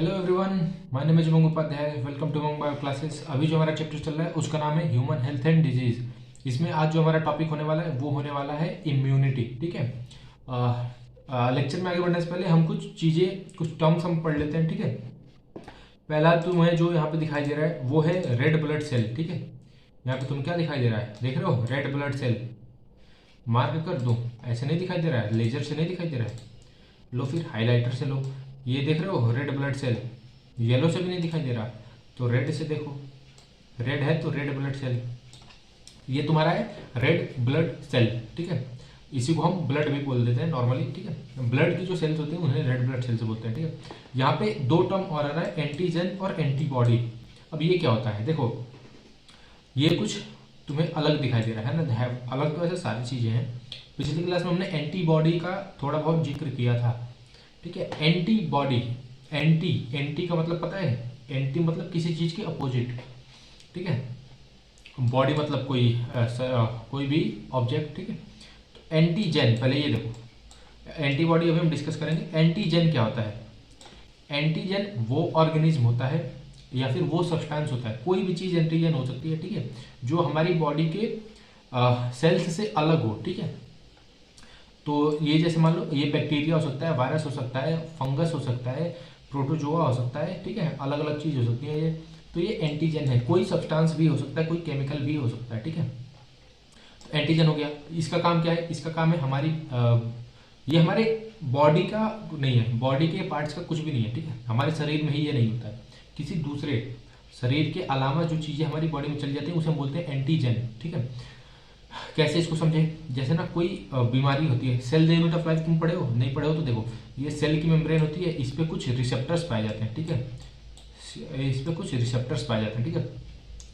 Hello everyone, my name is Umang Upadhyay. Welcome to Umang bio classes. अभी जो हमारा चैप्टर चल रहा है उसका नाम है ह्यूमन हेल्थ एंड डिजीज। इसमें आज जो हमारा टॉपिक होने वाला है वो होने वाला है इम्यूनिटी। ठीक है। लेक्चर में आगे बढ़ने से पहले हम कुछ टर्म्स हम पढ़ लेते हैं। ठीक है। पहला तुम्हें जो यहाँ पे दिखाई दे रहा है वो है रेड ब्लड सेल। ठीक है। यहाँ पे तुम क्या दिखाई दे रहा है, देख रहे हो? Red blood cell. मार्क कर दो। ऐसे नहीं दिखाई दे रहा है, लेजर से नहीं दिखाई दे रहा है। लो फिर हाइलाइटर से लो। ये देख रहे हो रेड ब्लड सेल, येलो से भी नहीं दिखाई दे रहा, तो रेड से देखो। रेड है तो रेड ब्लड सेल, ये तुम्हारा है रेड ब्लड सेल। ठीक है। इसी को हम ब्लड भी बोल देते हैं नॉर्मली। ठीक है। ब्लड की जो सेल्स होती हैं उन्हें रेड ब्लड सेल्स बोलते हैं। ठीक है। यहाँ पे दो टर्म और आ रहा है, एंटीजन और एंटीबॉडी। अब ये क्या होता है, देखो ये कुछ तुम्हें अलग दिखाई दे रहा है ना। अलग तो ऐसे सारी चीजें हैं। पिछली क्लास में हमने एंटीबॉडी का थोड़ा बहुत जिक्र किया था। ठीक है। एंटीबॉडी, एंटी एंटी का मतलब पता है? एंटी मतलब किसी चीज के अपोजिट। ठीक है। बॉडी मतलब कोई भी ऑब्जेक्ट। ठीक है। तो एंटीजन, पहले ये देखो, एंटीबॉडी अभी हम डिस्कस करेंगे। एंटीजन क्या होता है? एंटीजन वो ऑर्गेनिज्म होता है या फिर वो सब्सटेंस होता है, कोई भी चीज एंटीजन हो सकती है। ठीक है। जो हमारी बॉडी के सेल्स से अलग हो। ठीक है। तो ये जैसे मान लो ये बैक्टीरिया हो सकता है, वायरस हो सकता है, फंगस हो सकता है, प्रोटोजोआ हो सकता है। ठीक है। अलग अलग चीज हो सकती है ये। तो ये एंटीजन है। कोई सब्सटेंस भी हो सकता है, कोई केमिकल भी हो सकता है। ठीक है। तो एंटीजन हो गया। इसका काम क्या है? इसका काम है ये हमारे बॉडी का नहीं है, बॉडी के पार्ट्स का कुछ भी नहीं है। ठीक है। हमारे शरीर में ही ये नहीं होता है, किसी दूसरे शरीर के अलावा जो चीजें हमारी बॉडी में चली जाती हैं उसे हम बोलते हैं एंटीजन। ठीक है। कैसे इसको समझे? जैसे ना कोई बीमारी होती है, cell the unit of life तुम पढ़े हो? नहीं पढ़े हो तो देखो, ये सेल की मेम्ब्रेन होती है, इस पे कुछ रिसेप्टर्स पाए जाते हैं। ठीक है। इस पे कुछ रिसेप्टर्स पाए जाते हैं। ठीक है।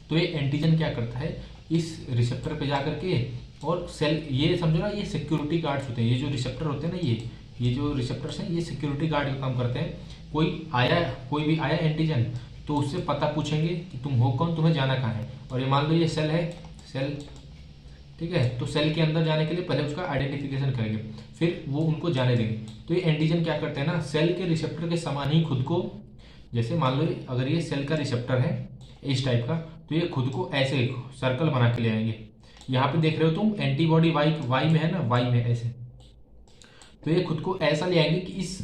तो ये एंटीजन क्या करता है, इस रिसेप्टर पे जा करके और सेल, ये समझो ना, ये सिक्योरिटी गार्ड्स होते हैं। ये जो रिसेप्टर होते हैं ना, ये जो रिसेप्टर्स हैं ये सिक्योरिटी गार्ड का काम करते हैं। कोई भी आया एंटीजन तो उससे पता पूछेंगे कि तुम हो कौन, तुम्हें जाना कहाँ है। और ये मान लो ये सेल है, सेल। ठीक है। तो सेल के अंदर जाने के लिए पहले उसका आइडेंटिफिकेशन करेंगे, फिर वो उनको जाने देंगे। तो ये एंटीजन क्या करते हैं ना, सेल के रिसेप्टर के समान ही खुद को, जैसे मान लो अगर ये सेल का रिसेप्टर है इस टाइप का, तो ये खुद को ऐसे सर्कल बना के ले आएंगे। यहाँ पे देख रहे हो तुम, एंटीबॉडी वाई में है ना, वाई में ऐसे। तो ये खुद को ऐसा ले आएंगे कि इस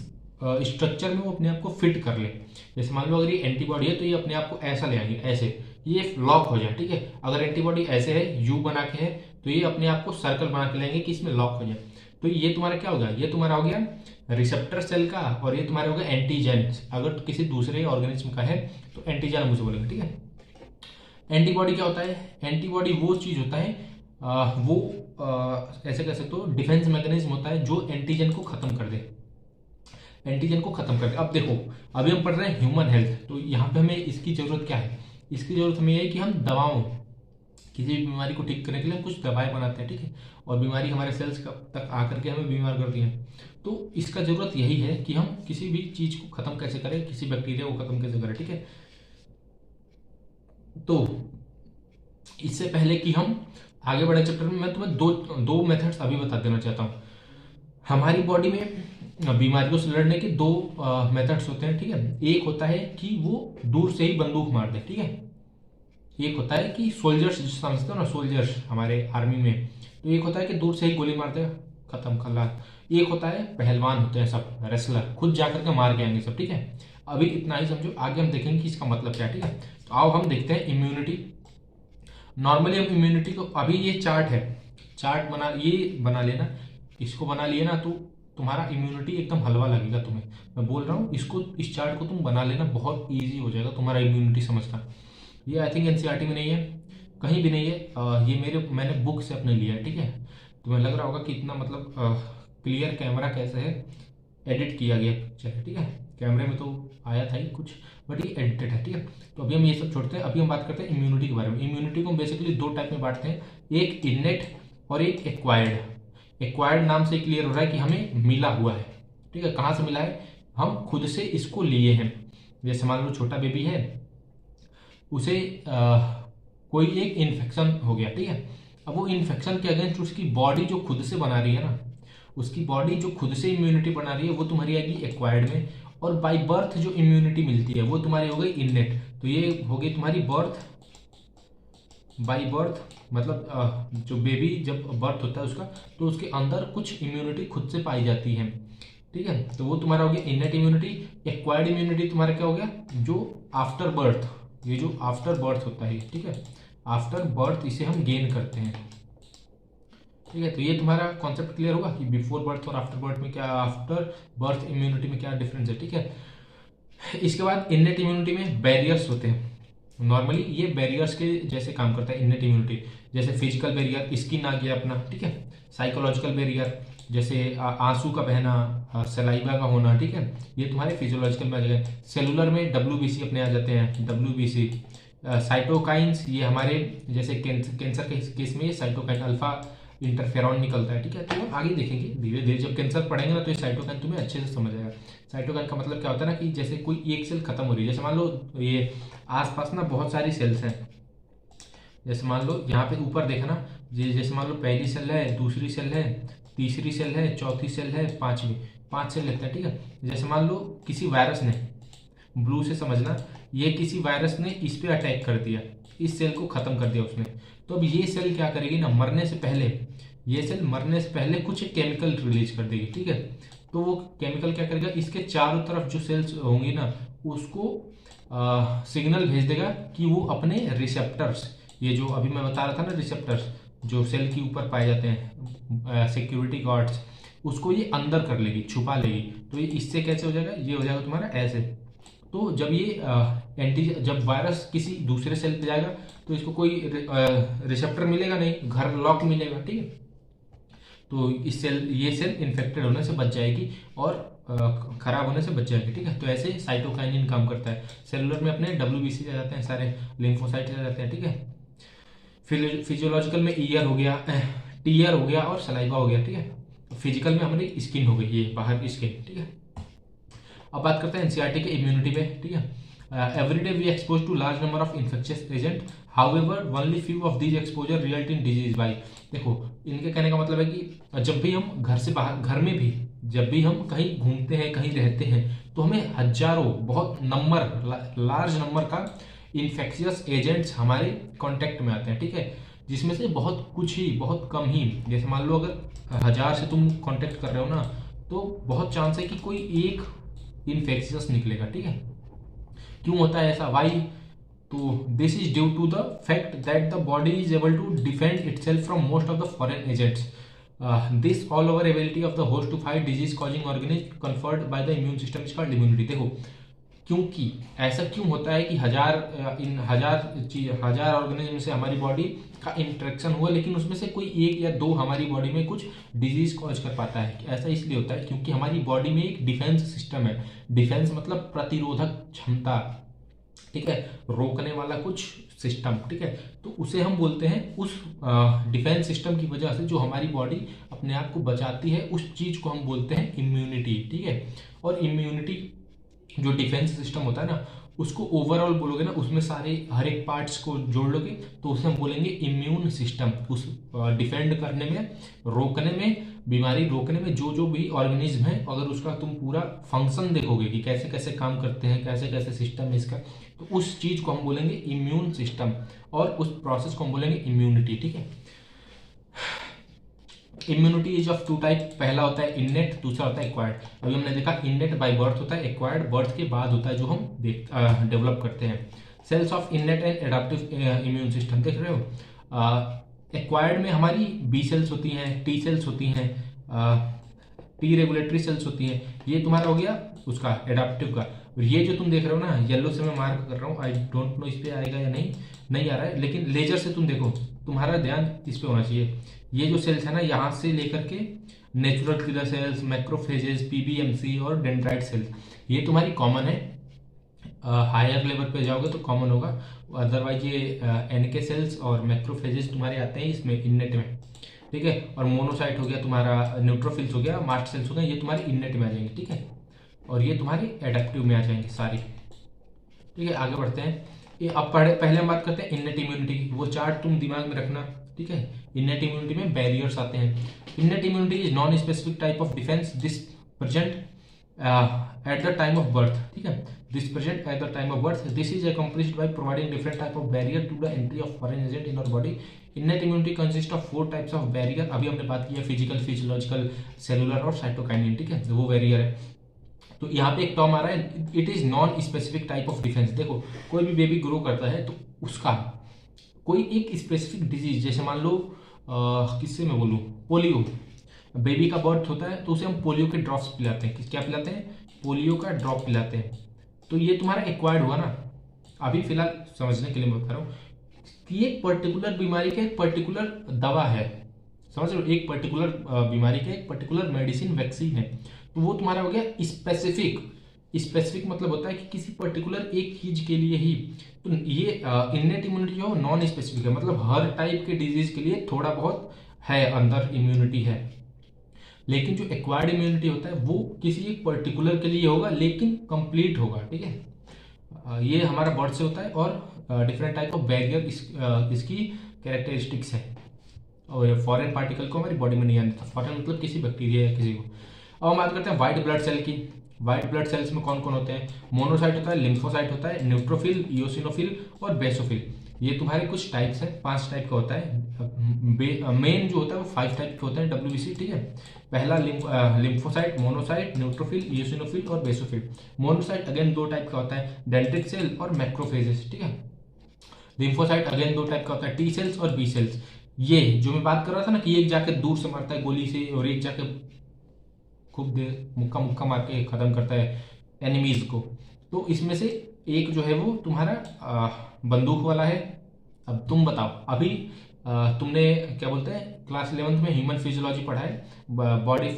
स्ट्रक्चर में वो अपने आप को फिट कर ले। जैसे मान लो अगर ये एंटीबॉडी है तो ये अपने आप को ऐसा ले आएंगे, ऐसे ये लॉक हो जाए। ठीक है। अगर एंटीबॉडी ऐसे है, यू बना के है, तो ये अपने आप को सर्कल बना के लेंगे कि इसमें लॉक हो जाए। तो ये तुम्हारा क्या होगा, ये तुम्हारा हो गया रिसेप्टर सेल का, और ये तुम्हारा होगा एंटीजन। अगर किसी दूसरे ऑर्गेनिज्म का है तो एंटीजन हम उसे बोलेंगे। ठीक है। एंटीबॉडी क्या होता है? एंटीबॉडी वो चीज होता है, ऐसे कह सकते हो डिफेंस मैकेनिज्म होता है जो एंटीजन को खत्म कर दे। एंटीजन को खत्म कर दे। अब देखो, अभी हम पढ़ रहे हैं ह्यूमन हेल्थ, तो यहाँ पे हमें इसकी जरूरत क्या है? इसकी जरूरत हमें ये है कि हम दवाओं, किसी भी बीमारी को ठीक करने के लिए हम कुछ दवाएं बनाते हैं। ठीक है। और बीमारी हमारे सेल्स तक आकर के हमें बीमार करती है। तो इसका जरूरत यही है कि हम किसी भी चीज को खत्म कैसे करें, किसी बैक्टीरिया को खत्म कैसे करें। ठीक है। तो इससे पहले कि हम आगे बढ़े चैप्टर में, मैं तुम्हें दो मेथड्स अभी बता देना चाहता हूँ। हमारी बॉडी में बीमारियों से लड़ने के दो मेथड्स होते हैं। ठीक है। एक होता है कि वो दूर से ही बंदूक मार दे। ठीक है। एक होता है कि सोल्जर्स, समझते हो ना, सोल्जर्स हमारे आर्मी में, तो एक होता है कि दूर से ही गोली मार दे, खत्म खल्लास। एक होता है पहलवान होते हैं सब, रेसलर, खुद जाकर के मार के आएंगे सब। ठीक है। अभी इतना ही समझो, आगे हम देखेंगे कि इसका मतलब क्या है। ठीक है। तो आओ हम देखते हैं इम्यूनिटी। नॉर्मली हम इम्यूनिटी को, अभी ये चार्ट है, चार्ट बना लेना। इसको बना लिए ना तो तुम्हारा इम्यूनिटी एकदम हलवा लगेगा तुम्हें। मैं बोल रहा हूँ, इस चार्ट को तुम बना लेना, बहुत इजी हो जाएगा तुम्हारा इम्यूनिटी समझना। ये आई थिंक एनसीईआरटी में नहीं है, कहीं भी नहीं है। ये मैंने बुक से अपने लिया है। ठीक है। तुम्हें लग रहा होगा कि इतना मतलब क्लियर कैमरा कैसे है, एडिट किया गया पिक्चर है। ठीक है। कैमरे में तो आया था ही कुछ, बट ये एडिटेड है। ठीक है। तो अभी हम ये सब छोड़ते हैं, अभी हम बात करते हैं इम्यूनिटी के बारे में। इम्यूनिटी को हम बेसिकली दो टाइप में बांटते हैं, एक इननेट और एक एक्वायर्ड। एक्वायर्ड नाम से क्लियर हो रहा है कि हमें मिला हुआ है। ठीक है। कहाँ से मिला है? हम खुद से इसको लिए हैं। जैसे मान लो छोटा बेबी है, उसे कोई एक इन्फेक्शन हो गया। ठीक है। अब वो इन्फेक्शन के अगेंस्ट उसकी बॉडी जो खुद से बना रही है ना, उसकी बॉडी जो खुद से इम्यूनिटी बना रही है, वो तुम्हारी आएगी एक्वायर्ड में। और बाय बर्थ जो इम्यूनिटी मिलती है वो तुम्हारी हो गई इननेट। तो ये हो गई तुम्हारी बर्थ, बाई बर्थ मतलब जो बेबी जब बर्थ होता है उसका, तो उसके अंदर कुछ इम्यूनिटी खुद से पाई जाती है, ठीक है। तो वो तुम्हारा हो गया इननेट इम्यूनिटी। एक्वायर्ड इम्यूनिटी तुम्हारा क्या हो गया, जो आफ्टर बर्थ, ये जो आफ्टर बर्थ होता है, ठीक है, आफ्टर बर्थ इसे हम गेन करते हैं, ठीक है। तो ये तुम्हारा कॉन्सेप्ट क्लियर होगा कि बिफोर बर्थ और आफ्टर बर्थ में क्या, आफ्टर बर्थ इम्यूनिटी में क्या डिफरेंस है, ठीक है। इसके बाद इननेट इम्यूनिटी में बैरियर्स होते हैं। नॉर्मली ये बैरियर्स के जैसे काम करता है इननेट इम्यूनिटी, जैसे फिजिकल बैरियर, स्किन आ गया अपना, ठीक है। साइकोलॉजिकल बैरियर, जैसे आंसू का बहना, सलाइवा का होना, ठीक है, ये तुम्हारे फिजियोलॉजिकल में आ जाएगा। सेलुलर में डब्ल्यूबीसी अपने आ जाते हैं, डब्ल्यूबीसी। साइटोकाइंस, ये हमारे जैसे कैंसर के केस में ये साइटोकाइन अल्फा इंटरफेरॉन निकलता है, ठीक है। तो आगे देखेंगे धीरे धीरे, जब कैंसर पढ़ेंगे ना तो ये साइटोकाइन तुम्हें अच्छे से समझ आएगा। साइटोकाइन का मतलब क्या होता है ना, कि जैसे कोई एक सेल खत्म हो रही है, जैसे मान लो ये आसपास ना बहुत सारी सेल्स हैं, जैसे मान लो यहाँ पे ऊपर देखना, जैसे मान लो पहली सेल है, दूसरी सेल है, तीसरी सेल है, चौथी सेल है, पांचवी, 5 सेल लेते हैं, ठीक है। जैसे मान लो किसी वायरस ने, ब्लू से समझना, ये किसी वायरस ने इस पे अटैक कर दिया, इस सेल को खत्म कर दिया उसने। तो अब ये सेल क्या करेगी ना, मरने से पहले, ये सेल मरने से पहले कुछ केमिकल रिलीज कर देगी, ठीक है। तो वो केमिकल क्या करेगा, इसके चारों तरफ जो सेल्स होंगी ना उसको सिग्नल भेज देगा कि वो अपने रिसेप्टर्स, ये जो अभी मैं बता रहा था ना रिसेप्टर्स, जो सेल के ऊपर पाए जाते हैं, सिक्योरिटी गार्ड्स, उसको ये अंदर कर लेगी, छुपा लेगी। तो ये इससे कैसे हो जाएगा, ये हो जाएगा तुम्हारा ऐसे। तो जब ये जब वायरस किसी दूसरे सेल पे जाएगा तो इसको कोई रिसेप्टर मिलेगा नहीं, घर लॉक मिलेगा, ठीक है। तो इस सेल, ये सेल इन्फेक्टेड होने से बच जाएगी और खराब होने से बच जाएगी, ठीक है। तो ऐसे साइटोकाइनिन काम करता है। सेलुलर में अपने डब्ल्यूबीसी आ जाते हैं, सारे लिम्फोसाइट आ जाते हैं, ठीक है। फिजियोलॉजिकल में ईयर हो गया, टीयर हो गया और सलाइवा हो गया, ठीक है। फिजिकल में हमारी स्किन हो गई, ये बाहर की स्किन, ठीक है। अब बात करते हैं एनसीईआरटी के इम्यूनिटी पे, ठीक है। Every day we expose to large number of infectious agent, however only few of these exposure result in disease by. देखो इनके कहने का मतलब है कि जब भी हम घर से बाहर, घर में भी जब भी हम कहीं घूमते हैं, कहीं रहते हैं, तो हमें हजारों, बहुत नंबर, लार्ज नंबर का इन्फेक्शियस एजेंट्स हमारे कांटेक्ट में आते हैं, ठीक है। जिसमें से बहुत कुछ ही, बहुत कम ही, जैसे मान लो अगर 1000 से तुम कांटेक्ट कर रहे हो ना, तो बहुत चांस है कि कोई एक इन्फेक्शियस निकलेगा, ठीक है। क्यों होता है ऐसा, वाई? तो this is due to the fact that the body is able to defend itself from most of the foreign agents. This all over ability of the host to fight disease causing organism conferred by the immune system is called immunity. देखो क्योंकि ऐसा क्यों होता है कि हजार organism से हमारी बॉडी का इंटरेक्शन हुआ, लेकिन उसमें से कोई एक या दो हमारी बॉडी में कुछ डिजीज कॉज कर पाता है। ऐसा इसलिए होता है क्योंकि हमारी बॉडी में एक डिफेंस सिस्टम है। डिफेंस मतलब प्रतिरोधक क्षमता, ठीक है, रोकने वाला कुछ सिस्टम, ठीक है। तो उसे हम बोलते हैं, उस डिफेंस सिस्टम की वजह से जो हमारी बॉडी अपने आप को बचाती है, उस चीज को हम बोलते हैं इम्यूनिटी, ठीक है। और इम्यूनिटी जो डिफेंस सिस्टम होता है ना, उसको ओवरऑल बोलोगे ना, उसमें सारे हर एक पार्ट्स को जोड़ लोगे तो उसे हम बोलेंगे इम्यून सिस्टम। उस डिफेंड करने में, रोकने में, बीमारी रोकने में जो जो भी ऑर्गेनिज्म है, अगर उसका तुम पूरा फंक्शन देखोगे कि कैसे कैसे काम करते हैं, कैसे कैसे सिस्टम है इसका, तो उस चीज को हम बोलेंगे इम्यून सिस्टम, और उस प्रोसेस को हम बोलेंगे इम्यूनिटी, ठीक है। Immunity is of two type, पहला होता है इननेट, दूसरा होता है एक्वायर्ड। अभी हमने देखा इननेट बाय बर्थ होता है, एक्वायर्ड बर्थ के बाद होता है, जो हम डेवलप करते हैं। Cells of innate and adaptive immune system देख रहे हो। एक्वायर्ड में हमारी बी सेल्स होती हैं, टी सेल्स होती हैं, टी रेगुलेटरी सेल्स होती हैं। ये तुम्हारा हो गया उसका एडाप्टिव का। और ये जो तुम देख रहे हो ना, येलो से मैं मार्क कर रहा हूँ, आई डोंट नो इस पे आएगा या नहीं आ रहा है, लेकिन लेजर से तुम देखो, तुम्हारा ध्यान इस पे होना चाहिए। ये जो सेल्स है ना, यहाँ से लेकर के natural killer cells, macrophages, PBMC और डेंड्राइट सेल्स, ये तुम्हारी कॉमन है। हायर लेवल पे जाओगे तो कॉमन होगा, अदरवाइज ये एनके सेल्स और मैक्रोफेजेस तुम्हारे आते हैं इसमें इननेट में, ठीक है। और मोनोसाइट हो गया तुम्हारा, न्यूट्रोफिल्स हो गया, मास्ट सेल्स हो गए, ये तुम्हारे इननेट में आ जाएंगे, ठीक है। और ये तुम्हारी एडेप्टिव में आ जाएंगे सारी, ठीक है। आगे बढ़ते हैं। ये अब पहले हम बात करते हैं इननेट इम्यूनिटी की, वो चार्ट तुम दिमाग में रखना, ठीक है। इननेट इम्यूनिटी में बैरियर्स आते हैं। Innate immunity is non specific type of defence, this present at the time of birth, ठीक है, this present at the time of birth, this is accomplished by providing different type of barrier to the entry of foreign agent in our body. Innate immunity consist of 4 types of barrier, अभी हमने बात की है physical, physiological, cellular और cytokinin, ठीक है, वो barrier है। तो यहाँ पे एक टर्म आ रहा है, it is non specific type of defence. देखो कोई भी बेबी ग्रो करता है तो उसका कोई एक स्पेसिफिक डिजीज, जैसे मान लो किससे मैं बोलूँ, पोलियो, बेबी का बर्थ होता है तो उसे हम पोलियो के ड्रॉप्स पिलाते हैं, क्या पिलाते हैं, पोलियो का ड्रॉप पिलाते हैं। तो ये तुम्हारा एक्वायर्ड हुआ ना, अभी फिलहाल समझने के लिए मैं बता रहा हूँ कि एक पर्टिकुलर बीमारी का एक पर्टिकुलर दवा है, समझ रहे हो, एक पर्टिकुलर बीमारी का एक पर्टिकुलर मेडिसिन वैक्सीन है, तो वो तुम्हारा हो गया स्पेसिफिक। स्पेसिफिक मतलब होता है कि किसी पर्टिकुलर एक चीज के लिए ही। तो ये इनेट इम्यूनिटी जो नॉन स्पेसिफिक है, मतलब हर टाइप के डिजीज के लिए थोड़ा बहुत है अंदर इम्यूनिटी है, लेकिन जो एक्वायर्ड इम्यूनिटी होता है वो किसी एक पर्टिकुलर के लिए होगा लेकिन कंप्लीट होगा, ठीक है। ये हमारा बर्थ से होता है और डिफरेंट टाइप ऑफ बैरियर इसकी कैरेक्टरिस्टिक्स है, और फॉरेन पार्टिकल को हमारी बॉडी में नहीं आने देता। फॉरेन मतलब किसी बैक्टीरिया या किसी को। अब हम बात करते हैं व्हाइट ब्लड सेल की। व्हाइट ब्लड सेल्स में कौन कौन होते हैं, मोनोसाइट होता है, लिम्फोसाइट होता है, न्यूट्रोफिल, इओसिनोफिल और बेसोफिल। ये तुम्हारे कुछ टाइप्स हैं, 5 टाइप का होता है। मेन जो होता है वो 5 टाइप के होते हैं डब्ल्यूबीसी, ठीक है। पहला लिम्फोसाइट, मोनोसाइट, न्यूट्रोफिल, इओसिनोफिल और बेसोफिल। मोनोसाइट अगेन 2 टाइप का होता है, डेंड्रिटिक सेल और मैक्रोफेजेस, ठीक है। लिम्फोसाइट अगेन 2 टाइप का होता है, टी सेल्स और बी सेल्स। ये जो मैं बात कर रहा था ना कि एक जाके दूर से मारता है गोली से और एक जाके खूब देर मुक्का मुक्का मार के खत्म करता है एनिमीज को, तो इसमें से एक जो है वो तुम्हारा बंदूक वाला है। अब तुम बताओ, अभी तुमने क्या बोलते हैं क्लास 11th में ह्यूमन फिजियोलॉजी पढ़ा है, बॉडी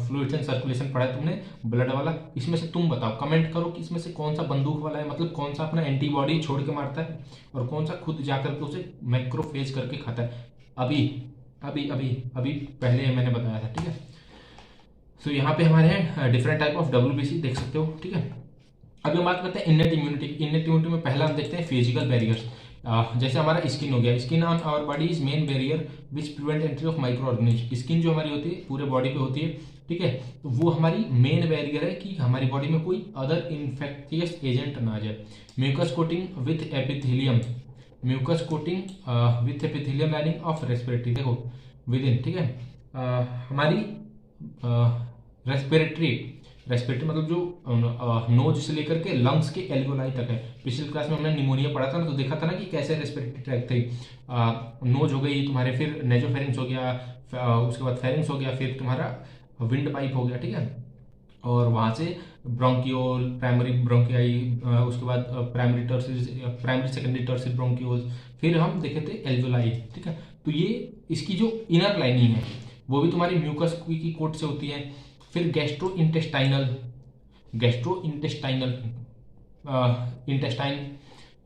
फ्लूइड्स एंड सर्कुलेशन पढ़ा है तुमने, ब्लड वाला। इसमें से तुम बताओ, कमेंट करो कि इसमें से कौन सा बंदूक वाला है, मतलब कौन सा अपना एंटीबॉडी छोड़ के मारता है और कौन सा खुद जाकर के उसे मैक्रोफेज करके खाता है। अभी अभी अभी अभी पहले मैंने बताया था, ठीक है। तो यहाँ पे हमारे हैं डिफरेंट टाइप ऑफ डब्ल्यूबीसी, देख सकते हो, ठीक है। अभी हम बात करते हैं इनेट इम्यूनिटी। इनेट इम्यूनिटी में पहला हम देखते हैं फिजिकल बैरियर्स। जैसे हमारा स्किन हो गया, skin on our body is main barrier which prevent entry of micro organism. Skin जो हमारी होती है पूरे बॉडी पे होती है, ठीक है, तो वो हमारी मेन बैरियर है कि हमारी बॉडी में कोई अदर इन्फेक्टियस एजेंट ना आ जाए। Mucus coating with epithelium, mucus coating with epithelium lining of respiratory, देखो विद इन, ठीक है। हमारी रेस्पिरेटरी मतलब जो नोज से लेकर के लंग्स के एल्वेओलाई तक है। पिछली क्लास में हमने निमोनिया पढ़ा था ना, तो देखा था ना कि कैसे रेस्पिरेटरी ट्रैक थी। नोज हो गई तुम्हारे, फिर नेजोफेरिंक्स हो गया, उसके बाद फेरिंग्स हो गया, फिर तुम्हारा विंड पाइप हो गया, ठीक है, और वहां से ब्रोंकियोल, प्राइमरी ब्रोंकियाई, उसके बाद प्राइमरी सेकेंडरी टर्सियरी ब्रोंकियोल, फिर हम देखे थे एल्वेओलाई, ठीक है। तो ये इसकी जो इनर लाइनिंग है वो भी तुम्हारी म्यूकस की कोट से होती है। फिर gastro intestinal intestine,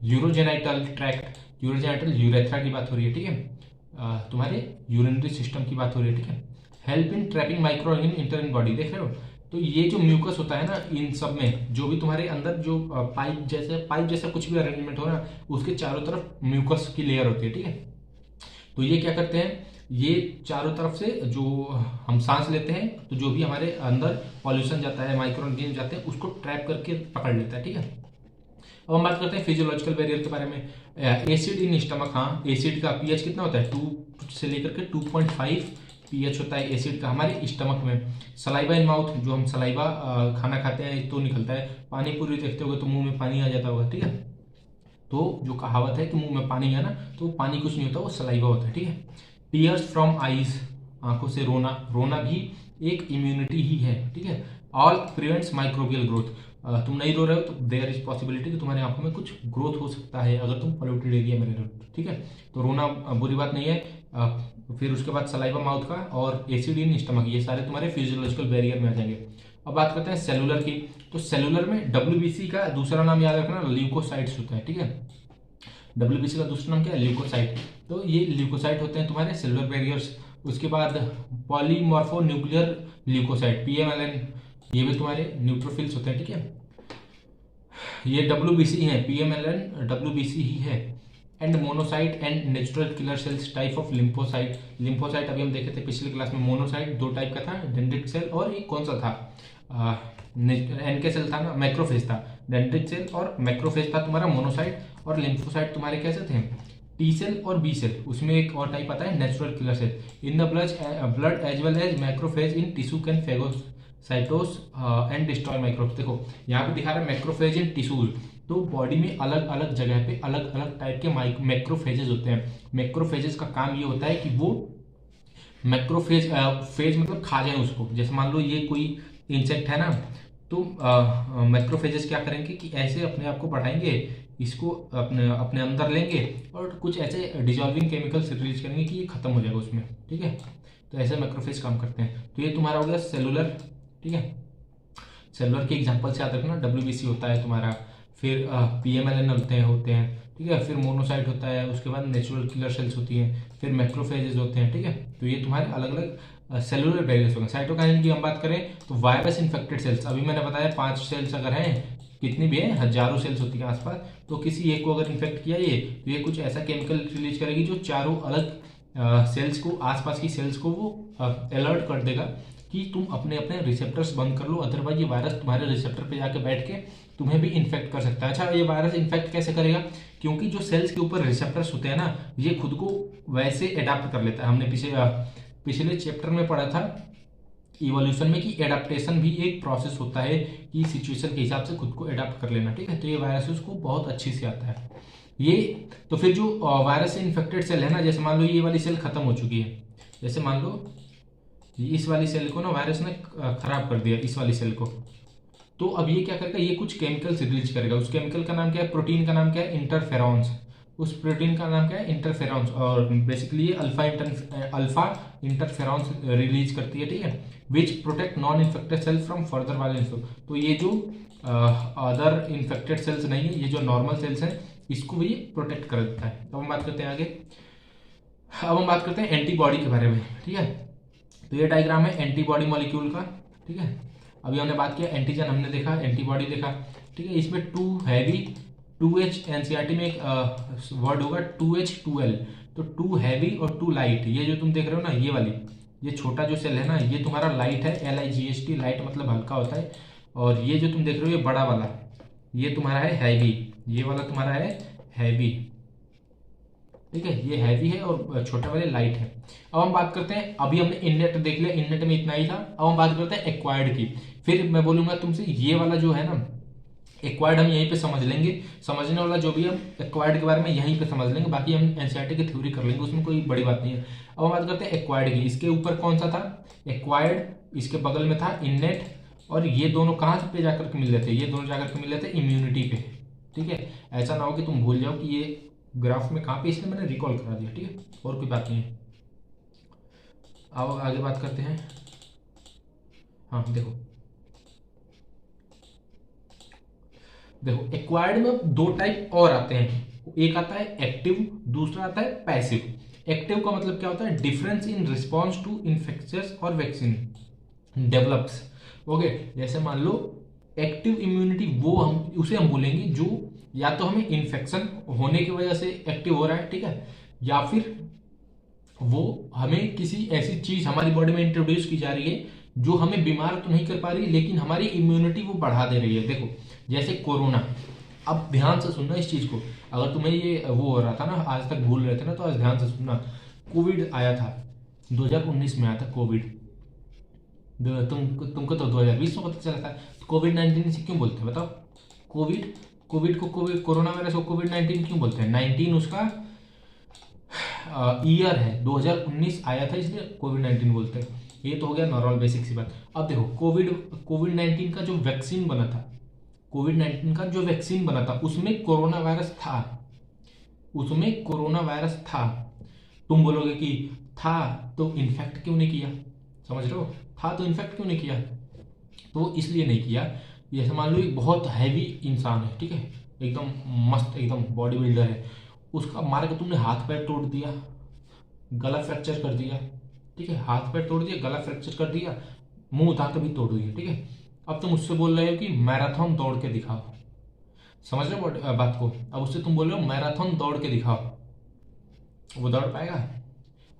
urogenital tract, urogenital urethra की बात हो रही है, ठीक है, तुम्हारे यूरिनरी सिस्टम की बात हो रही है, ठीक है। Help in trapping micro organism inter in body, देख रहे हो। तो ये जो म्यूकस होता है ना, इन सब में जो भी तुम्हारे अंदर जो पाइप जैसा कुछ भी अरेंजमेंट हो ना, उसके चारों तरफ म्यूकस की लेयर होती है, ठीक है। तो ये क्या करते हैं, ये चारों तरफ से जो हम सांस लेते हैं तो जो भी हमारे अंदर पॉल्यूशन जाता है, माइक्रो ऑर्गेनिज्म जाते हैं, उसको ट्रैप करके पकड़ लेता है, ठीक है। अब हम बात करते हैं फिजियोलॉजिकल बैरियर के बारे में। एसिड इन स्टमक, हाँ, एसिड का पीएच कितना होता है, 2 से लेकर के 2.5 पीएच होता है एसिड का हमारे स्टमक में। सलाइवा इन माउथ, जो हम सलाइवा खाना खाते हैं तो निकलता है। पानी पूरी देखते होगे तो मुंह में पानी आ जाता होगा, ठीक है। तो जो कहावत है कि मुंह में पानी है ना, तो पानी कुछ नहीं होता, वो सलाइवा होता है, ठीक है। टीयर्स फ्रॉम आईज, आंखों से रोना, रोना भी एक इम्यूनिटी ही है, ठीक है। ऑल प्रिवेंट्स माइक्रोबियल ग्रोथ, तुम नहीं रो रहे हो तो देयर इज पॉसिबिलिटी कि तुम्हारी आंखों में कुछ ग्रोथ हो सकता है अगर तुम पोल्यूटेड एरिया में रह रहे हो, ठीक है। तो रोना बुरी बात नहीं है। फिर उसके बाद सलाइवा माउथ का और एसिड इन स्टमक, ये सारे तुम्हारे फिजियोलॉजिकल बैरियर में आ जाएंगे। अब बात करते हैं सेलुलर की। तो सेलुलर में डब्ल्यूबीसी का दूसरा नाम याद रखना, ल्यूकोसाइट्स होता है, ठीक है। डब्ल्यूबीसी का दूसरा नाम क्या है, ल्यूकोसाइट। तो ये ल्यूकोसाइट होते हैं तुम्हारे सेलुलर बैरियर्स। उसके बाद पॉलीमॉर्फो न्यूक्लियर ल्यूकोसाइट, पीएमएलएन, ये भी तुम्हारे न्यूट्रोफिल्स होते हैं, ठीक है। ये डब्ल्यूबीसी है, पीएमएलएन डब्ल्यूबीसी ही है। And monocyte and natural killer cells type of lymphocyte. Lymphocyte अभी हम देखे थे पिछली क्लास में, मोनोसाइट 2 टाइप का था, डेंड्रिटिक सेल, और एक कौन सा था, NK सेल था ना, मैक्रोफेज था, डेंड्रिटिक सेल और मैक्रोफेज था तुम्हारा मोनोसाइट, और लिम्फोसाइट तुम्हारे कैसे थे, टी सेल और बी सेल। उसमें एक और टाइप आता है natural killer cell in the blood as well as macrophage in tissue can phagocytose and destroy microbes. देखो यहाँ पे दिखा रहा है मैक्रोफेज इन टिश्यूज, तो बॉडी में अलग अलग जगह पे अलग अलग टाइप के मैक्रोफेजेस होते हैं। मैक्रोफेजेस का काम ये होता है कि वो मैक्रोफेज फेज मतलब खा जाए उसको। जैसे मान लो ये कोई इंसेक्ट है ना, तो मैक्रोफेजेस क्या करेंगे कि ऐसे अपने आप को बढ़ाएंगे, इसको अपने अपने अंदर लेंगे और कुछ ऐसे डिजॉल्विंग केमिकल्स रिलीज करेंगे कि ये खत्म हो जाएगा उसमें, ठीक है। तो ऐसे मैक्रोफेज काम करते हैं। तो ये तुम्हारा हो गया सेलुलर, ठीक है। सेलुलर के एग्जांपल से याद रखना, WBC होता है तुम्हारा, फिर PMLN होते हैं, ठीक है। फिर मोनोसाइट होता है, उसके बाद नेचुरल किलर सेल्स होती हैं, फिर मैक्रोफेजेस होते हैं, ठीक है। तो ये तुम्हारे अलग अलग सेलुलर बैरियर्स हो गए। साइटोकाइनिन की हम बात करें तो वायरस इन्फेक्टेड सेल्स, अभी मैंने बताया 5 सेल्स अगर हैं, कितनी भी है, हजारों सेल्स होती है आसपास, तो किसी एक को अगर इन्फेक्ट किया ये, तो ये कुछ ऐसा केमिकल रिलीज करेगी जो चारों अलग सेल्स को, आसपास की सेल्स को वो अलर्ट कर देगा कि तुम अपने अपने रिसेप्टर्स बंद कर लो, अदरवाइज ये वायरस तुम्हारे रिसेप्टर पे जाके बैठ के तुम्हें भी इन्फेक्ट कर सकता है। अच्छा, ये वायरस इन्फेक्ट कैसे करेगा, क्योंकि जो सेल्स के ऊपर रिसेप्टर्स होते हैं ना, ये खुद को वैसे अडाप्ट कर लेता है। हमने पिछले चैप्टर में पढ़ा था इवोल्यूशन में कि एडाप्टेशन भी एक प्रोसेस होता है कि सिचुएशन के हिसाब से खुद को अडाप्ट कर लेना, ठीक है। तो ये वायरस को बहुत अच्छी से आता है ये। तो फिर जो वायरस से इन्फेक्टेड सेल है ना, जैसे मान लो ये वाली सेल खत्म हो चुकी है, जैसे मान लो इस वाली सेल को ना वायरस ने खराब कर दिया, इस वाली सेल को, तो अब ये क्या करेगा, ये कुछ केमिकल्स रिलीज करेगा। उस केमिकल का नाम क्या है, प्रोटीन का नाम क्या है, इंटरफेरॉन्स। उस प्रोटीन का नाम क्या है, इंटरफेरॉन्स, और बेसिकली ये अल्फा इंटरफेरॉन्स रिलीज करती है, ठीक है, which protect non infected cell from further violence. तो ये जो अदर इन्फेक्टेड सेल्स नहीं है, ये जो नॉर्मल सेल्स हैं, इसको भी ये प्रोटेक्ट कर देता है। अब हम बात करते हैं आगे, अब हम बात करते हैं एंटीबॉडी के बारे में, ठीक है। तो ये डायग्राम है एंटीबॉडी मॉलिक्यूल का, ठीक है। अभी हमने बात किया एंटीजन, हमने देखा एंटीबॉडी देखा, ठीक है। इसमें टू हैवी, 2H, एनसीईआरटी में एक वर्ड होगा 2H2L, तो टू हैवी और टू लाइट। ये जो तुम देख रहे हो ना, ये वाली, ये छोटा जो सेल है ना, ये तुम्हारा लाइट है, LIGHT, लाइट मतलब हल्का होता है। और ये जो तुम देख रहे हो ये बड़ा वाला, ये तुम्हारा है हैवी, ये वाला तुम्हारा है हैवी, ठीक है। ये हैवी है और छोटे वाले लाइट है। अब हम बात करते हैं, अभी हमने इननेट देख लिया, इननेट में इतना ही था। अब हम बात करते हैं एक्वायर्ड की। फिर मैं बोलूंगा तुमसे ये वाला जो है ना एक्वायर्ड, हम यहीं पे समझ लेंगे, समझने वाला जो भी हम एक्वायर्ड के बारे में यहीं पे समझ लेंगे, बाकी हम एनसीईआरटी की थ्योरी कर लेंगे, उसमें कोई बड़ी बात नहीं है। अब हम बात करते हैं एक्वायर्ड की। इसके ऊपर कौन सा था, एक्वायर्ड, इसके बगल में था इननेट, और ये दोनों कहाँ पे जाकर के मिल रहे थे, ये दोनों जाकर के मिल रहे थे इम्यूनिटी पे, ठीक है। ऐसा ना हो कि तुम भूल जाओ कि ये ग्राफ में कहाँ पे, इसलिए मैंने रिकॉल करा दिया, ठीक है, और कोई बात नहीं है। अब आगे बात करते हैं। हाँ देखो देखो एक्वायर्ड में दो टाइप और आते हैं, एक आता है एक्टिव, दूसरा आता है पैसिव। एक्टिव का मतलब क्या होता है, difference in response to infectious और वैक्सीन डेवलप्स, ओके। जैसे मान लो एक्टिव इम्यूनिटी, वो हम उसे हम बोलेंगे जो या तो हमें इन्फेक्शन होने की वजह से एक्टिव हो रहा है, ठीक है, या फिर वो हमें किसी ऐसी चीज हमारी बॉडी में इंट्रोड्यूस की जा रही है जो हमें बीमार तो नहीं कर पा रही, लेकिन हमारी इम्यूनिटी वो बढ़ा दे रही है। देखो जैसे कोरोना, अब ध्यान से सुनना इस चीज को, अगर तुम्हें ये वो हो रहा था ना, आज तक भूल रहे थे ना, तो आज ध्यान से सुनना। कोविड आया था 2019 में, आया था कोविड, तुमको तो 2020 में पता चला था। कोविड-19 से क्यों बोलते हैं बताओ, कोविड को कोरोना वायरस को कोविड-19 क्यों बोलते हैं, 19 उसका ईयर है, 2019 आया था, इसलिए कोविड-19 बोलते हैं। ये तो हो गया नॉर्मल बेसिक सी बात। अब देखो कोविड-19 का जो वैक्सीन बना था, कोविड-19 का जो वैक्सीन बना था उसमें कोरोना वायरस था, उसमें कोरोना वायरस था। तुम बोलोगे कि था तो इन्फेक्ट क्यों नहीं किया, समझ रहे हो, था तो इन्फेक्ट क्यों नहीं किया, तो इसलिए नहीं किया। जैसे मान लो एक बहुत हैवी इंसान है, ठीक है, एकदम मस्त, एकदम बॉडी बिल्डर है, उसका मार के तुमने हाथ पैर तोड़ दिया, गला फ्रैक्चर कर दिया, ठीक है, हाथ पैर तोड़ दिया, गला फ्रैक्चर कर दिया, मुंह दांत भी तोड़ दिया, ठीक है। अब तुम उससे बोल रहे हो कि मैराथन दौड़ के दिखाओ, समझ रहे हो बात को। अब उससे तुम बोल रहे हो मैराथन दौड़ के दिखाओ, वो दौड़ पाएगा,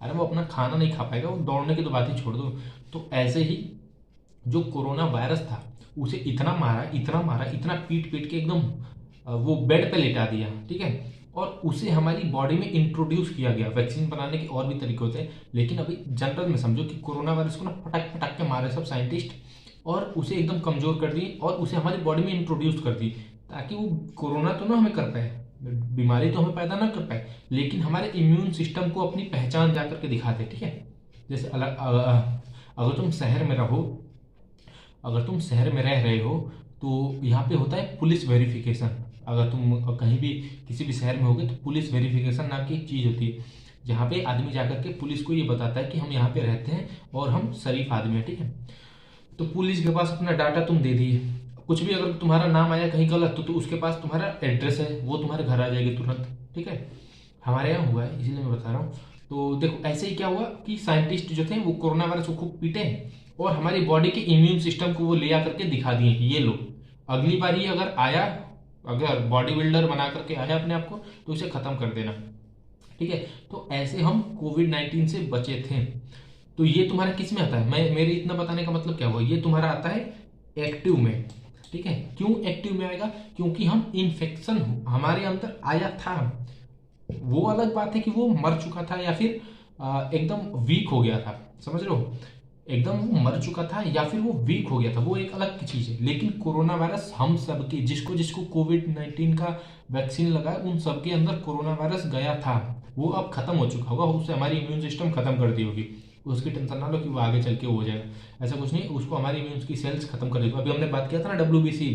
अरे वो अपना खाना नहीं खा पाएगा, वो दौड़ने की तो बात ही छोड़ दो। तो ऐसे ही जो कोरोना वायरस था उसे इतना मारा, इतना मारा, इतना पीट पीट के एकदम वो बेड पे लेटा दिया, ठीक है। और उसे हमारी बॉडी में इंट्रोड्यूस किया गया। वैक्सीन बनाने के और भी तरीके होते हैं, लेकिन अभी जनरल में समझो कि कोरोना वायरस को ना फटक फटक के मारे सब साइंटिस्ट, और उसे एकदम कमजोर कर दी और उसे हमारी बॉडी में इंट्रोड्यूस कर दी, ताकि वो कोरोना तो ना हमें कर पाए, बीमारी तो हमें पैदा ना कर पाए, लेकिन हमारे इम्यून सिस्टम को अपनी पहचान जा करके दिखा दे, ठीक है। जैसे अगर तुम शहर में रहो, अगर तुम शहर में रह रहे हो तो यहाँ पे होता है पुलिस वेरिफिकेशन। अगर तुम कहीं भी किसी भी शहर में होगे तो पुलिस वेरिफिकेशन नाम की एक चीज़ होती है, जहाँ पे आदमी जाकर के पुलिस को ये बताता है कि हम यहाँ पे रहते हैं और हम शरीफ आदमी हैं, ठीक है। तो पुलिस के पास अपना डाटा तुम दे दिए, कुछ भी अगर तुम्हारा नाम आया कहीं गलत तो उसके पास तुम्हारा एड्रेस है, वो तुम्हारे घर आ जाएगी तुरंत, ठीक है। हमारे यहाँ हुआ है, इसीलिए मैं बता रहा हूँ। तो देखो ऐसे ही क्या हुआ कि साइंटिस्ट जो थे वो कोरोना वायरस को खूब पीटे और हमारी बॉडी के इम्यून सिस्टम को वो ले आकर के दिखा दिए कि ये लो, अगली बार ये अगर आया, अगर बॉडी बिल्डर बना करके आया अपने आप को, तो इसे खत्म कर देना, ठीक है। तो ऐसे हम कोविड-19 से बचे थे। तो ये तुम्हारा किस में आता है, मैं मेरे इतना बताने का मतलब क्या हुआ, ये तुम्हारा आता है एक्टिव में, ठीक है। क्यों एक्टिव में आएगा, क्योंकि हम इन्फेक्शन हमारे अंदर आया था। वो अलग बात है कि वो मर चुका था या फिर एकदम वीक हो गया था, समझ रहे हो, एकदम वो मर चुका था या फिर वो वीक हो गया था, वो एक अलग की चीज है। लेकिन कोरोना वायरस हम सबके, जिसको जिसको कोविड-19 का वैक्सीन लगा उन सबके अंदर कोरोना वायरस गया था। वो अब खत्म हो चुका होगा, उससे हमारी इम्यून सिस्टम खत्म कर दी होगी, उसकी टेंशन ना लो कि वो आगे चल के हो जाएगा, ऐसा कुछ नहीं, उसको हमारी इम्यून की सेल्स खत्म कर देगी। अभी हमने बात किया था ना WBC,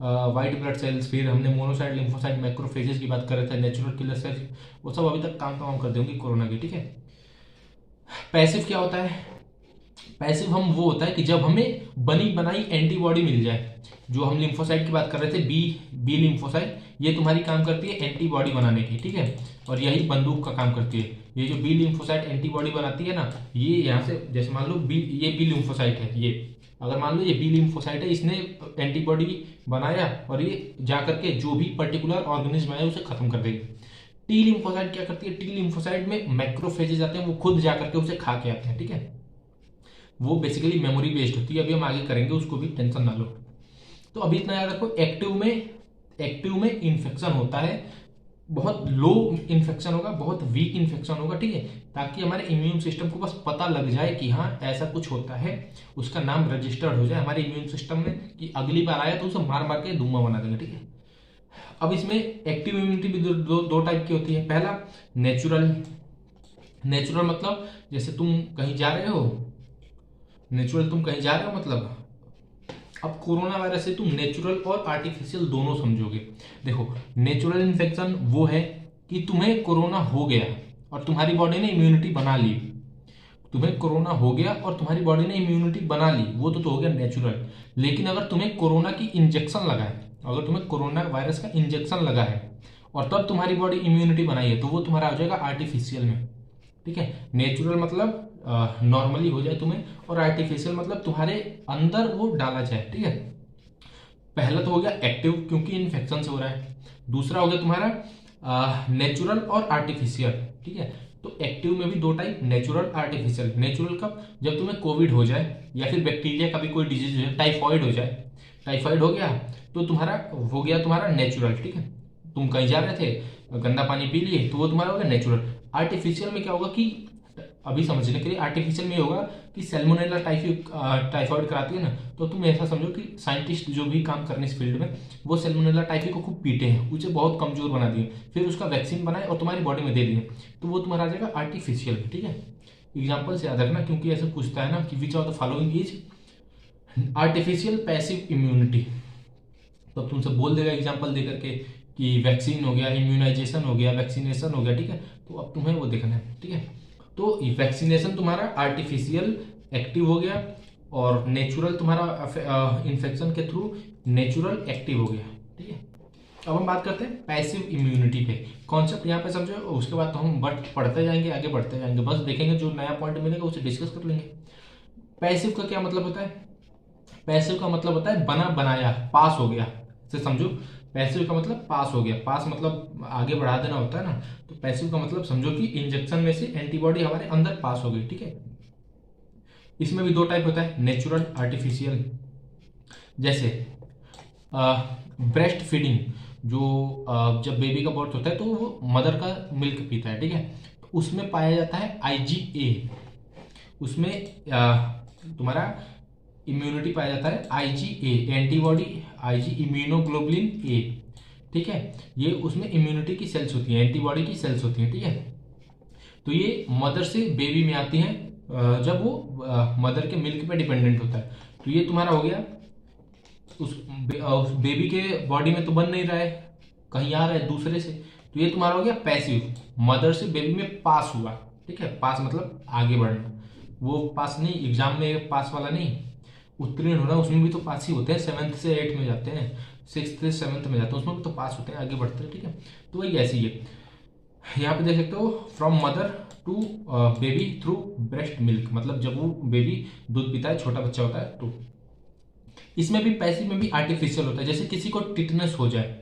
वाइट ब्लड सेल्स, फिर हमने मोनोसाइट, लिम्फोसाइट, मैक्रोफेजेस की बात कर रहे थे, नेचुरल किलर सेल्स, वो सब अभी तक काम तमाम कर देंगे कोरोना के, ठीक है। पैसिव क्या होता है, पैसिव हम वो होता है कि जब हमें बनी बनाई एंटीबॉडी मिल जाए, जो हम लिम्फोसाइट की बात कर रहे थे, बी लिम्फोसाइट, ये तुम्हारी काम करती है एंटीबॉडी बनाने की, ठीक है, और यही बंदूक का काम करती है। ये जो बी लिम्फोसाइट एंटीबॉडी बनाती है ना, ये यहाँ से जैसे मान लो ये बी लिम्फोसाइट है, ये अगर मान लो ये बी लिम्फोसाइट है, इसने एंटीबॉडी बनाया और ये जा करके जो भी पर्टिकुलर ऑर्गेनिज्म है उसे खत्म कर देगी। टी लिम्फोसाइट क्या करती है, टी लिम्फोसाइट में मैक्रोफेजेस आते हैं, वो खुद जा करके उसे खा के आते हैं, ठीक है। वो बेसिकली मेमोरी बेस्ड होती है, अभी हम आगे करेंगे उसको भी, टेंशन ना लो। तो अभी इतना याद रखो, एक्टिव में इन्फेक्शन होता है, बहुत लो इन्फेक्शन होगा, बहुत वीक इन्फेक्शन होगा, ठीक है, ताकि हमारे इम्यून सिस्टम को बस पता लग जाए कि हाँ ऐसा कुछ होता है, उसका नाम रजिस्टर्ड हो जाए हमारे इम्यून सिस्टम में कि अगली बार आया तो उसे मार मार के धुआं बना देंगे, ठीक है। अब इसमें एक्टिव इम्यूनिटी भी दो टाइप की होती है। पहला नेचुरल, नेचुरल मतलब जैसे तुम कहीं जा रहे हो, नेचुरल तुम कहीं जा रहे हो मतलब, अब कोरोना वायरस से तुम नेचुरल और आर्टिफिशियल दोनों समझोगे। देखो नेचुरल इन्फेक्शन वो है कि तुम्हें कोरोना हो गया और तुम्हारी बॉडी ने इम्यूनिटी बना ली, तुम्हें कोरोना हो गया और तुम्हारी बॉडी ने इम्यूनिटी बना ली, वो तो हो गया नेचुरल। लेकिन अगर तुम्हें कोरोना की इंजेक्शन लगा है, अगर तुम्हें कोरोना वायरस का इंजेक्शन लगा है और तब तुम्हारी बॉडी इम्यूनिटी बनाई है, तो वो तुम्हारा हो जाएगा आर्टिफिशियल में, ठीक है। नेचुरल मतलब नॉर्मली हो जाए तुम्हें, और आर्टिफिशियल मतलब तुम्हारे अंदर वो डाला जाए, ठीक है। पहला तो हो गया एक्टिव, क्योंकि इन्फेक्शन से हो रहा है। दूसरा हो गया तुम्हारा नेचुरल और आर्टिफिशियल, ठीक है। तो एक्टिव में भी दो टाइप, नेचुरल आर्टिफिशियल। नेचुरल कब, जब तुम्हें कोविड हो जाए या फिर बैक्टीरिया का भी कोई डिजीज हो जाए, टाइफॉइड हो जाए, टाइफॉइड हो गया तो तुम्हारा हो गया तुम्हारा नेचुरल, ठीक है। तुम कहीं जा रहे थे, गंदा पानी पी लिए, तो वो तुम्हारा हो गया नेचुरल। आर्टिफिशियल में क्या होगा कि अभी समझने के लिए, आर्टिफिशियल में होगा कि सैल्मोनेला टाइफॉइड कराती है ना, तो तुम ऐसा समझो कि साइंटिस्ट जो भी काम करने इस फील्ड में, वो सैल्मोनेला टाइफी को खूब पीटे हैं, उसे बहुत कमजोर बना दिए, फिर उसका वैक्सीन बनाए और तुम्हारी बॉडी में दे दिए, तो वो तुम्हारा आ जाएगा आर्टिफिशियल, ठीक है। एग्जाम्पल से याद रखना, क्योंकि ऐसे पूछता है ना कि which of the following is artificial passive immunity, तो अब तुमसे बोल देगा एग्जाम्पल दे करके कि वैक्सीन हो गया, इम्यूनाइजेशन हो गया, वैक्सीनेशन हो गया, ठीक है। तो अब तुम्हें वो देखना है, ठीक है। तो वैक्सीनेशन तुम्हारा आर्टिफिशियल एक्टिव हो गया और नेचुरल तुम्हारा इन्फेक्शन के थ्रू नेचुरल एक्टिव हो गया, ठीक है। अब हम बात करते हैं पैसिव इम्यूनिटी पे, कॉन्सेप्ट यहाँ पे समझो, उसके बाद तो हम पढ़ते जाएंगे, आगे बढ़ते जाएंगे, बस देखेंगे जो नया पॉइंट मिलेगा उसे डिस्कस कर लेंगे। पैसिव का क्या मतलब होता है, पैसिव का मतलब होता है बना बनाया, पास हो गया, से समझो। पैसिव का मतलब पास हो गया, पास मतलब आगे बढ़ा देना होता है ना, तो पैसिव का मतलब समझो कि इंजेक्शन में से एंटीबॉडी हमारे अंदर पास हो गई, ठीक है। इसमें भी दो टाइप होता है, नेचुरल, आर्टिफिशियल। जैसे ब्रेस्ट फीडिंग, जो जब बेबी का बर्थ होता है तो वो मदर का मिल्क पीता है, ठीक है, तो उसमें पाया जाता है IgA। उसमें तुम्हारा इम्यूनिटी पाया जाता है IgA, antibody, IG immunoglobulin A, ठीक है। ये उसमें इम्यूनिटी की सेल्स होती हैं, एंटीबॉडी की सेल्स होती हैं, ठीक है। तो ये मदर से बेबी में आती हैं जब वो मदर के मिल्क पे डिपेंडेंट होता है। तो ये तुम्हारा हो गया, उस बेबी के बॉडी में तो बन नहीं रहा है, कहीं आ रहा है दूसरे से, तो ये तुम्हारा हो गया पैसिव, मदर से बेबी में पास हुआ, ठीक है। पास मतलब आगे बढ़ना, वो पास नहीं एग्जाम में पास वाला नहीं, उत्तीर्ण होना, उसमें भी तो पास ही होते हैं, 7th से 8th में जाते हैं, 6th से 7th में जाते हैं, उसमें भी तो पास होते हैं, आगे बढ़ते हैं, ठीक है। तो वही ऐसी है, यहाँ पे देख सकते हो, from mother to baby through breast milk, मतलब जब वो बेबी दूध पीता है, छोटा बच्चा होता है, तो इसमें भी पैसिव में भी आर्टिफिशियल होता है। जैसे किसी को टिटनेस हो जाए,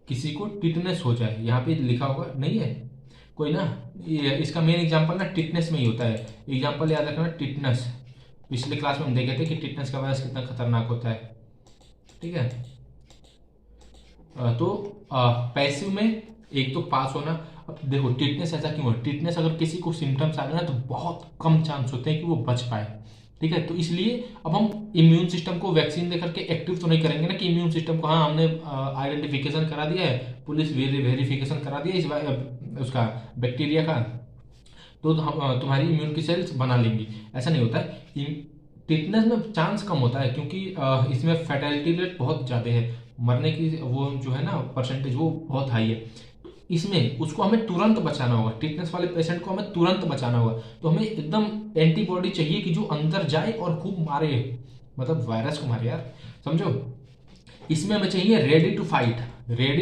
किसी को टिटनेस हो जाए, यहाँ पे लिखा होगा नहीं है कोई ना, ये इसका मेन एग्जांपल ना टिटनेस में ही होता है। एग्जांपल याद रखना, टिटनेस, पिछले क्लास में हम देखे थे कि टिटनेस का वायरस कितना खतरनाक होता है, ठीक है। तो पैसिव में एक तो पास होना। अब देखो टिटनेस ऐसा क्यों है, टिटनेस अगर किसी को सिम्टम्स आ गए ना तो बहुत कम चांस होते हैं कि वो बच पाए, ठीक है। तो इसलिए अब हम इम्यून सिस्टम को वैक्सीन देकर के एक्टिव तो नहीं करेंगे ना, कि इम्यून सिस्टम को हाँ हमने आइडेंटिफिकेशन करा दिया है, पुलिस वेरिफिकेशन करा दिया इस उसका बैक्टीरिया का, तो हम तुम्हारी इम्यून की सेल्स बना लेंगी, ऐसा नहीं होता है। टिटनेस में चांस कम होता है क्योंकि इसमें फैटेलिटी रेट बहुत ज़्यादा है, मरने की वो जो है ना परसेंटेज वो बहुत हाई है। तो इसमें उसको हमें तुरंत बचाना होगा, टिटनेस वाले पेशेंट को हमें तुरंत बचाना होगा, तो हमें एकदम एंटीबॉडी चाहिए कि जो अंदर जाए और खूब मारे, मतलब वायरस को मारे यार, समझो। इसमें हमें चाहिए रेडी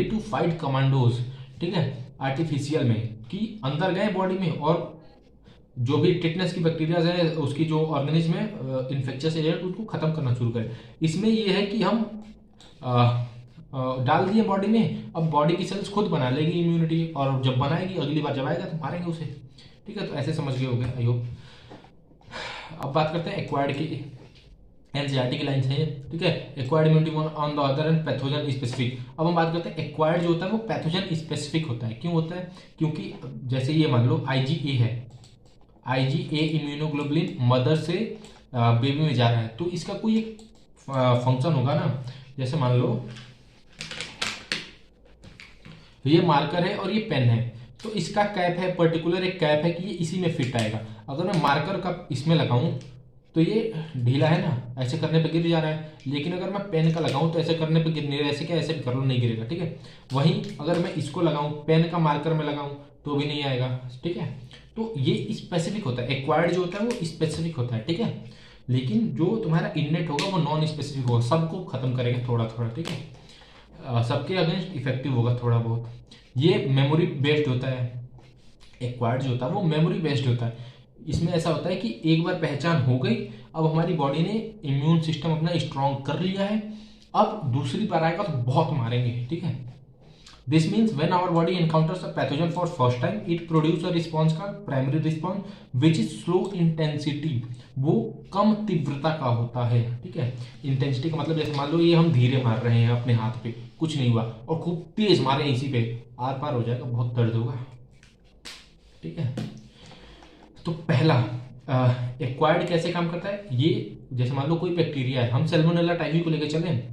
टू फाइट कमांडोज, ठीक है, आर्टिफिशियल में, कि अंदर गए बॉडी में और जो भी टिटनेस की बैक्टीरियाज है उसकी जो ऑर्गेनिज्म है इन्फेक्शियस एजेंट, उसको खत्म करना शुरू करें। इसमें ये है कि हम डाल दिए बॉडी में, अब बॉडी की सेल्स खुद बना लेगी इम्यूनिटी, और जब बनाएगी अगली बार जब आएगा तो मारेंगे उसे, ठीक है। तो ऐसे समझ गए होंगे आई होप। अब बात करते हैं एक्वायर्ड की, एनसीईआरटी की लाइन है, ठीक है। Acquired immunity on the other and pathogen specific. अब हम बात करते हैं एक्वायर्ड जो होता है वो पैथोजन स्पेसिफिक होता है। क्यों होता है, क्योंकि जैसे ये मान लो IgA है, IgA इम्यूनोग्लोबुलिन मदर से बेबी में जा रहा है, तो इसका कोई एक फंक्शन होगा ना। जैसे मान लो ये मार्कर है और ये पेन है, तो इसका कैप है, पर्टिकुलर एक कैप है कि ये इसी में फिट आएगा। अगर मैं मार्कर का इसमें लगाऊं तो ये ढीला है ना, ऐसे करने पे गिर जा रहा है, लेकिन अगर मैं पेन का लगाऊं तो ऐसे करने पे गिर नहीं रहा है, ऐसे क्या ऐसे भी कर लो नहीं गिरेगा, ठीक है। वहीं अगर मैं इसको लगाऊं, पेन का मार्कर में लगाऊं तो भी नहीं आएगा, ठीक है। तो ये स्पेसिफिक होता है, एक्वायर्ड जो होता है वो स्पेसिफिक होता है, ठीक है। लेकिन जो तुम्हारा इननेट होगा वो नॉन स्पेसिफिक होगा, सबको खत्म करेगा थोड़ा थोड़ा, ठीक है। सबके अगेंस्ट इफेक्टिव होगा थोड़ा बहुत। ये मेमोरी बेस्ड होता है, एक्वायर्ड जो होता है वो मेमोरी बेस्ड होता है। इसमें ऐसा होता है कि एक बार पहचान हो गई, अब हमारी बॉडी ने इम्यून सिस्टम अपना स्ट्रॉन्ग कर लिया है, अब दूसरी बार आएगा तो बहुत मारेंगे, ठीक है। This means when our body encounters a pathogen for first time it produce a response का primary response which is slow intensity, वो कम तीव्रता का होता है, ठीक है। इंटेंसिटी का मतलब जैसे मान लो ये हम धीरे मार रहे हैं अपने हाथ पे, कुछ नहीं हुआ, और खूब तेज मारे इसी पे, आर पार हो जाएगा, बहुत दर्द होगा, ठीक है। तो पहला एक्वायर्ड कैसे काम करता है, ये जैसे मान लो कोई बैक्टीरिया है, हम सैल्मोनेला टाइफी को लेकर चलें,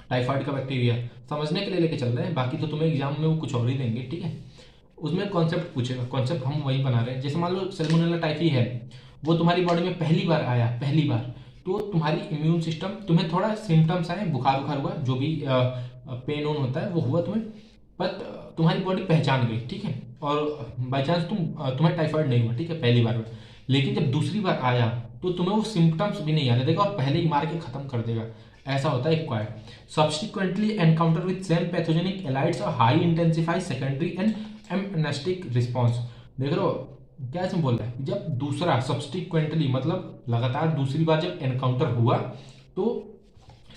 टाइफाइड का बैक्टीरिया समझने के लिए लेके चल रहे हैं, बाकी तो तुम्हें एग्जाम में वो कुछ और ही देंगे, ठीक है। उसमें कॉन्सेप्ट पूछेगा, कॉन्सेप्ट हम वही बना रहे हैं। जैसे मान लो सैल्मोनेला टाइफी है, वो तुम्हारी बॉडी में पहली बार आया, पहली बार, तो तुम्हारी इम्यून सिस्टम, तुम्हें थोड़ा सिम्टम्स आए, बुखार बुखार हुआ, जो भी पेन ओन होता है वो हुआ तुम्हें, बट तुम्हारी बॉडी पहचान गई, ठीक है, और बाई चांस तुम्हें टाइफाइड नहीं हुआ, ठीक है, पहली बार में। लेकिन जब दूसरी बार आया तो तुम्हें वो सिम्टम्स भी नहीं आने देगा और पहले ही मार के खत्म कर देगा, ऐसा होता है acquired. Subsequently encounter with same pathogenic एलाइड्स और high intensify secondary and amnestic response. देख रहे हो क्या इसमें बोल रहा है, जब दूसरा सब्सिक्वेंटली मतलब लगातार दूसरी बार जब एनकाउंटर हुआ तो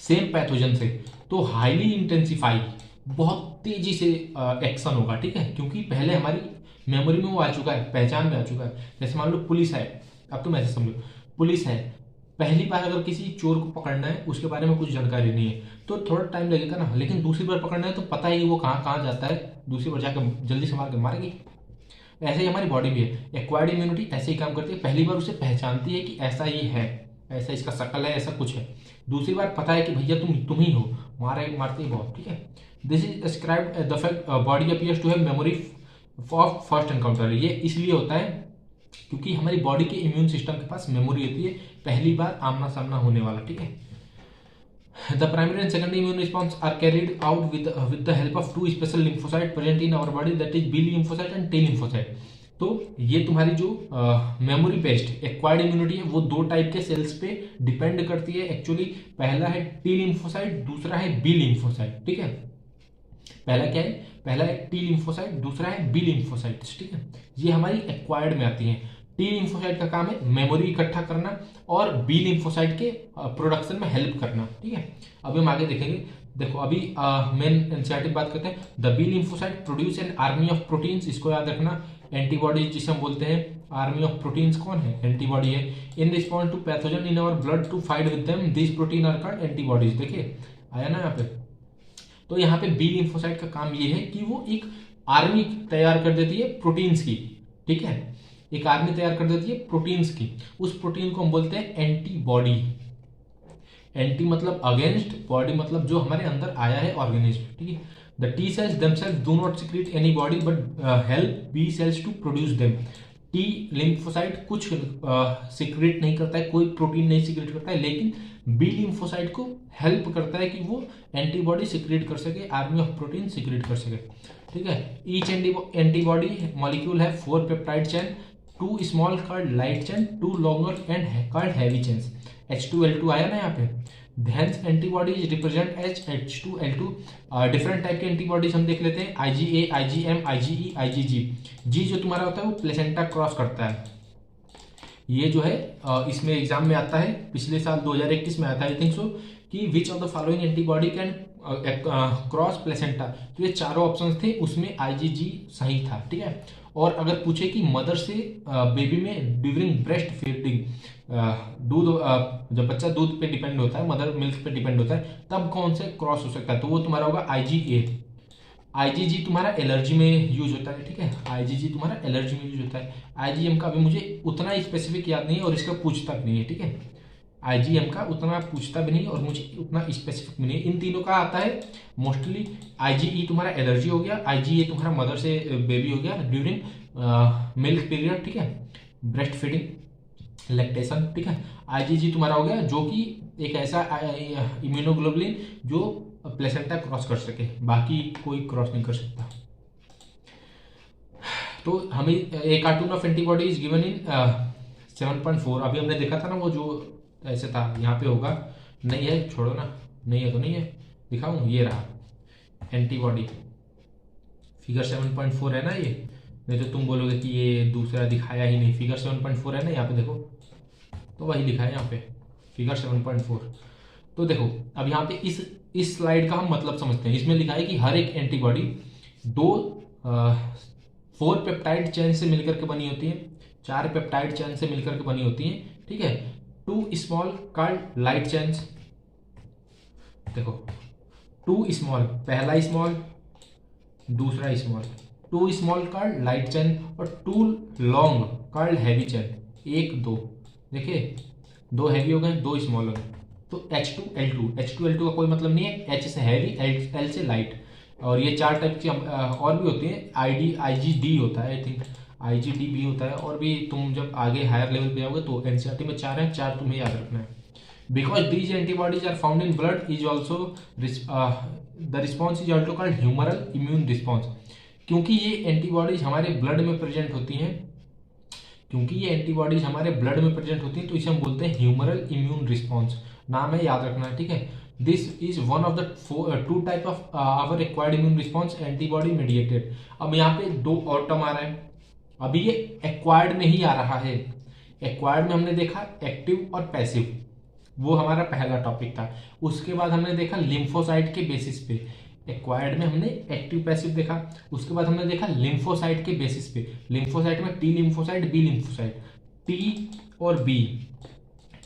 सेम पैथोजन से, तो हाईली इंटेंसिफाई, बहुत तेजी से एक्शन होगा, ठीक है, क्योंकि पहले हमारी मेमोरी में वो आ चुका है, पहचान में आ चुका है। जैसे मान लो पुलिस है, अब तुम ऐसे समझो, पुलिस है, पहली बार अगर किसी चोर को पकड़ना है, उसके बारे में कुछ जानकारी नहीं है, तो थोड़ा टाइम लगेगा ना, लेकिन दूसरी बार पकड़ना है तो पता है कि वो कहाँ कहाँ जाता है, दूसरी बार जाकर जल्दी से मार के मारेगी। ऐसे ही हमारी बॉडी भी है, एक्वायर्ड इम्यूनिटी ऐसे ही काम करती है, पहली बार उसे पहचानती है कि ऐसा ये है, ऐसा इसका शक्ल है, ऐसा कुछ है, दूसरी बार पता है कि भैया तुम ही हो, मारते ही बहुत, ठीक है। This is describe the fact body appears to have memory of first encounter. ये इसलिए होता है क्योंकि हमारी बॉडी के इम्यून सिस्टम के पास मेमोरी होती है पहली बार आमना सामना होने वाला, ठीक है। The primary and secondary immune response are carried out with the help of two special lymphocyte present in our body, that is B lymphocyte and T lymphocyte। तो ये तुम्हारी जो मेमोरी बेस्ड एक्वायर्ड इम्यूनिटी है वो दो type के sales पे depend करती है एक्चुअली। पहला है टी लिम्फोसाइट, दूसरा है बी लिम्फोसाइट, ठीक है। पहला क्या है, पहला है टी लिम्फोसाइट, दूसरा है बी लिम्फोसाइट, ठीक है। ये हमारी एक्वायर्ड में आती हैं। टी लिम्फोसाइट का काम है मेमोरी इकट्ठा करना और बी लिम्फोसाइट के प्रोडक्शन में हेल्प करना, ठीक है। अभी हम आगे देखेंगे। देखो अभी मेन एनसीईआरटी बात करते हैं। The B lymphocyte produce an army of proteins, इसको याद रखना। एंटीबॉडीज जिसे हम बोलते हैं, आर्मी ऑफ प्रोटीन्स कौन है, एंटीबॉडी है। In response to pathogen in our blood to fight with them, this protein are called antibodies. देखिए आया ना यहाँ पे। तो यहाँ पे बी लिम्फोसाइट का काम ये है कि वो एक आर्मी तैयार कर देती है प्रोटीन्स की, ठीक है। एक आर्मी तैयार कर देती है प्रोटीन्स की, उस प्रोटीन को हम बोलते हैं एंटीबॉडी। एंटी मतलब अगेंस्ट, बॉडी मतलब जो हमारे अंदर आया है ऑर्गेनिज्म, ठीक है। The T cells themselves do not secrete any body but help B cells to produce them. T lymphocyte कुछ सिक्रेट नहीं करता है, कोई प्रोटीन नहीं सिक्रेट करता है, लेकिन बी लिम्फोसाइट को हेल्प करता है कि वो एंटीबॉडी सिक्रेट कर सके, आर्मी ऑफ प्रोटीन सिक्रेट कर सके, ठीक है। ईच एंटीबॉडी मॉलिक्यूल है 4 peptide chain, 2 small called light chain, 2 longer and called heavy chains. H2L2 आया ना यहाँ पे। Hence antibodies represent as H2L2। Different type के एंटीबॉडीज हम देख लेते हैं, IgA, IgM, IgE, IgG। जी जो तुम्हारा होता है वो प्लेसेंटा क्रॉस करता है। ये जो है इसमें एग्जाम में आता है, पिछले साल 2021 में आता है आई थिंक सो, कि which of the following antibody can cross placenta. तो ये चारों ऑप्शंस थे, उसमें IgG सही था, ठीक है। और अगर पूछे कि मदर से बेबी में ड्यूरिंग ब्रेस्ट फीडिंग, दूध जब बच्चा दूध पे डिपेंड होता है, मदर मिल्क पे डिपेंड होता है, तब कौन से क्रॉस हो सकता है, तो वो तुम्हारा होगा IgA। IgG तुम्हारा एलर्जी में यूज होता है, ठीक है। IgG तुम्हारा एलर्जी में यूज होता है। IgM का अभी मुझे उतना स्पेसिफिक याद नहीं है और इसका पूछता भी नहीं है, ठीक है। IgM का उतना पूछता भी नहीं और मुझे उतना स्पेसिफिक भी नहीं है। इन तीनों का आता है मोस्टली। IgE तुम्हारा एलर्जी हो गया, IgA तुम्हारा मदर से बेबी हो गया ड्यूरिंग मिल्क पीरियड, ठीक है, ब्रेस्ट फीडिंग, लैक्टेशन, ठीक है। IgG तुम्हारा हो गया जो कि एक ऐसा इम्यूनोग्लोबुलिन जो प्लेसेंटा क्रॉस कर सके, बाकी कोई क्रॉस नहीं कर सकता। तो हमें a cartoon of antibody is given in 7.4। अभी हमने देखा था ना वो जो ऐसे था, यहाँ पे होगा, नहीं है छोड़ो ना, नहीं है तो नहीं है, दिखाऊं, ये रहा एंटीबॉडी, फिगर 7.4 है ना ये। नहीं तो तुम बोलोगे कि ये दूसरा दिखाया ही नहीं, फिगर 7.4 है ना यहाँ पे, देखो तो वही लिखा है यहाँ पे, फिगर 7.4। तो देखो अब यहाँ पे इस स्लाइड का हम मतलब समझते हैं। इसमें लिखा है कि हर एक एंटीबॉडी 4 पेप्टाइड चेन से मिलकर के बनी होती है, 4 पेप्टाइड चेन से मिलकर के बनी होती है, ठीक है। 2 स्मॉल कॉल्ड लाइट चेन्स, देखो 2 स्मॉल, पहला स्मॉल दूसरा small, 2 small called light chain और 2 लॉन्ग कॉल्ड हैवी चेन, 1 2, देखिए 2 हैवी हो गए, 2 स्मॉल हो गए। तो H2L2 का कोई मतलब नहीं है, H से हैवी, L से लाइट। और ये 4 टाइप की और भी होती हैं, IgD होता है आई थिंक, IgD भी होता है, और भी तुम जब आगे हायर लेवल पे जाओगे तो एनसीईआरटी में 4 हैं, 4 तुम्हें याद रखना है। Because these antibodies are found in blood is also the response is also called humoral immune response. क्योंकि ये एंटीबॉडीज हमारे ब्लड में प्रेजेंट होती हैं, तो इसे हम बोलते हैं ह्यूमरल इम्यून रिस्पॉन्स, नाम है, याद रखना है, ठीक है। This is one of the 2 type of our acquired immune response, antibody mediated. अब यहाँ पे 2 और टर्म आ रहा है, अभी ये एक्वायर्ड में ही आ रहा है। एक्वायर्ड में हमने देखा एक्टिव और पैसिव, वो हमारा पहला टॉपिक था। उसके बाद हमने देखा लिम्फोसाइट के बेसिस पे, एक्वायर्ड में हमने एक्टिव पैसिव देखा। उसके बाद हमने देखा लिम्फोसाइट के बेसिस पे, लिम्फोसाइट में T lymphocyte, B lymphocyte, T और बी,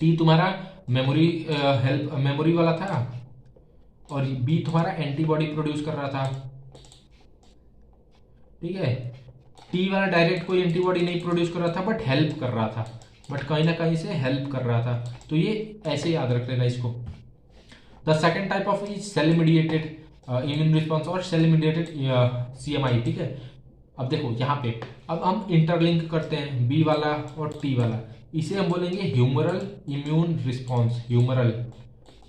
टी तुम्हारा मेमोरी हेल्प मेमोरी वाला था, और बी तुम्हारा एंटीबॉडी प्रोड्यूस कर रहा था, ठीक है। टी वाला डायरेक्ट कोई एंटीबॉडी नहीं प्रोड्यूस कर रहा था, बट हेल्प कर रहा था, बट कहीं ना कहीं से हेल्प कर रहा था। तो ये ऐसे याद रख लेना इसको। The second type of is cell mediated immune response और सेल मीडिएटेड CMI, ठीक है। अब देखो यहाँ पे अब हम इंटरलिंक करते हैं बी वाला और टी वाला, इसे हम बोलेंगे ह्यूमरल इम्यून रिस्पॉन्स, ह्यूमरल,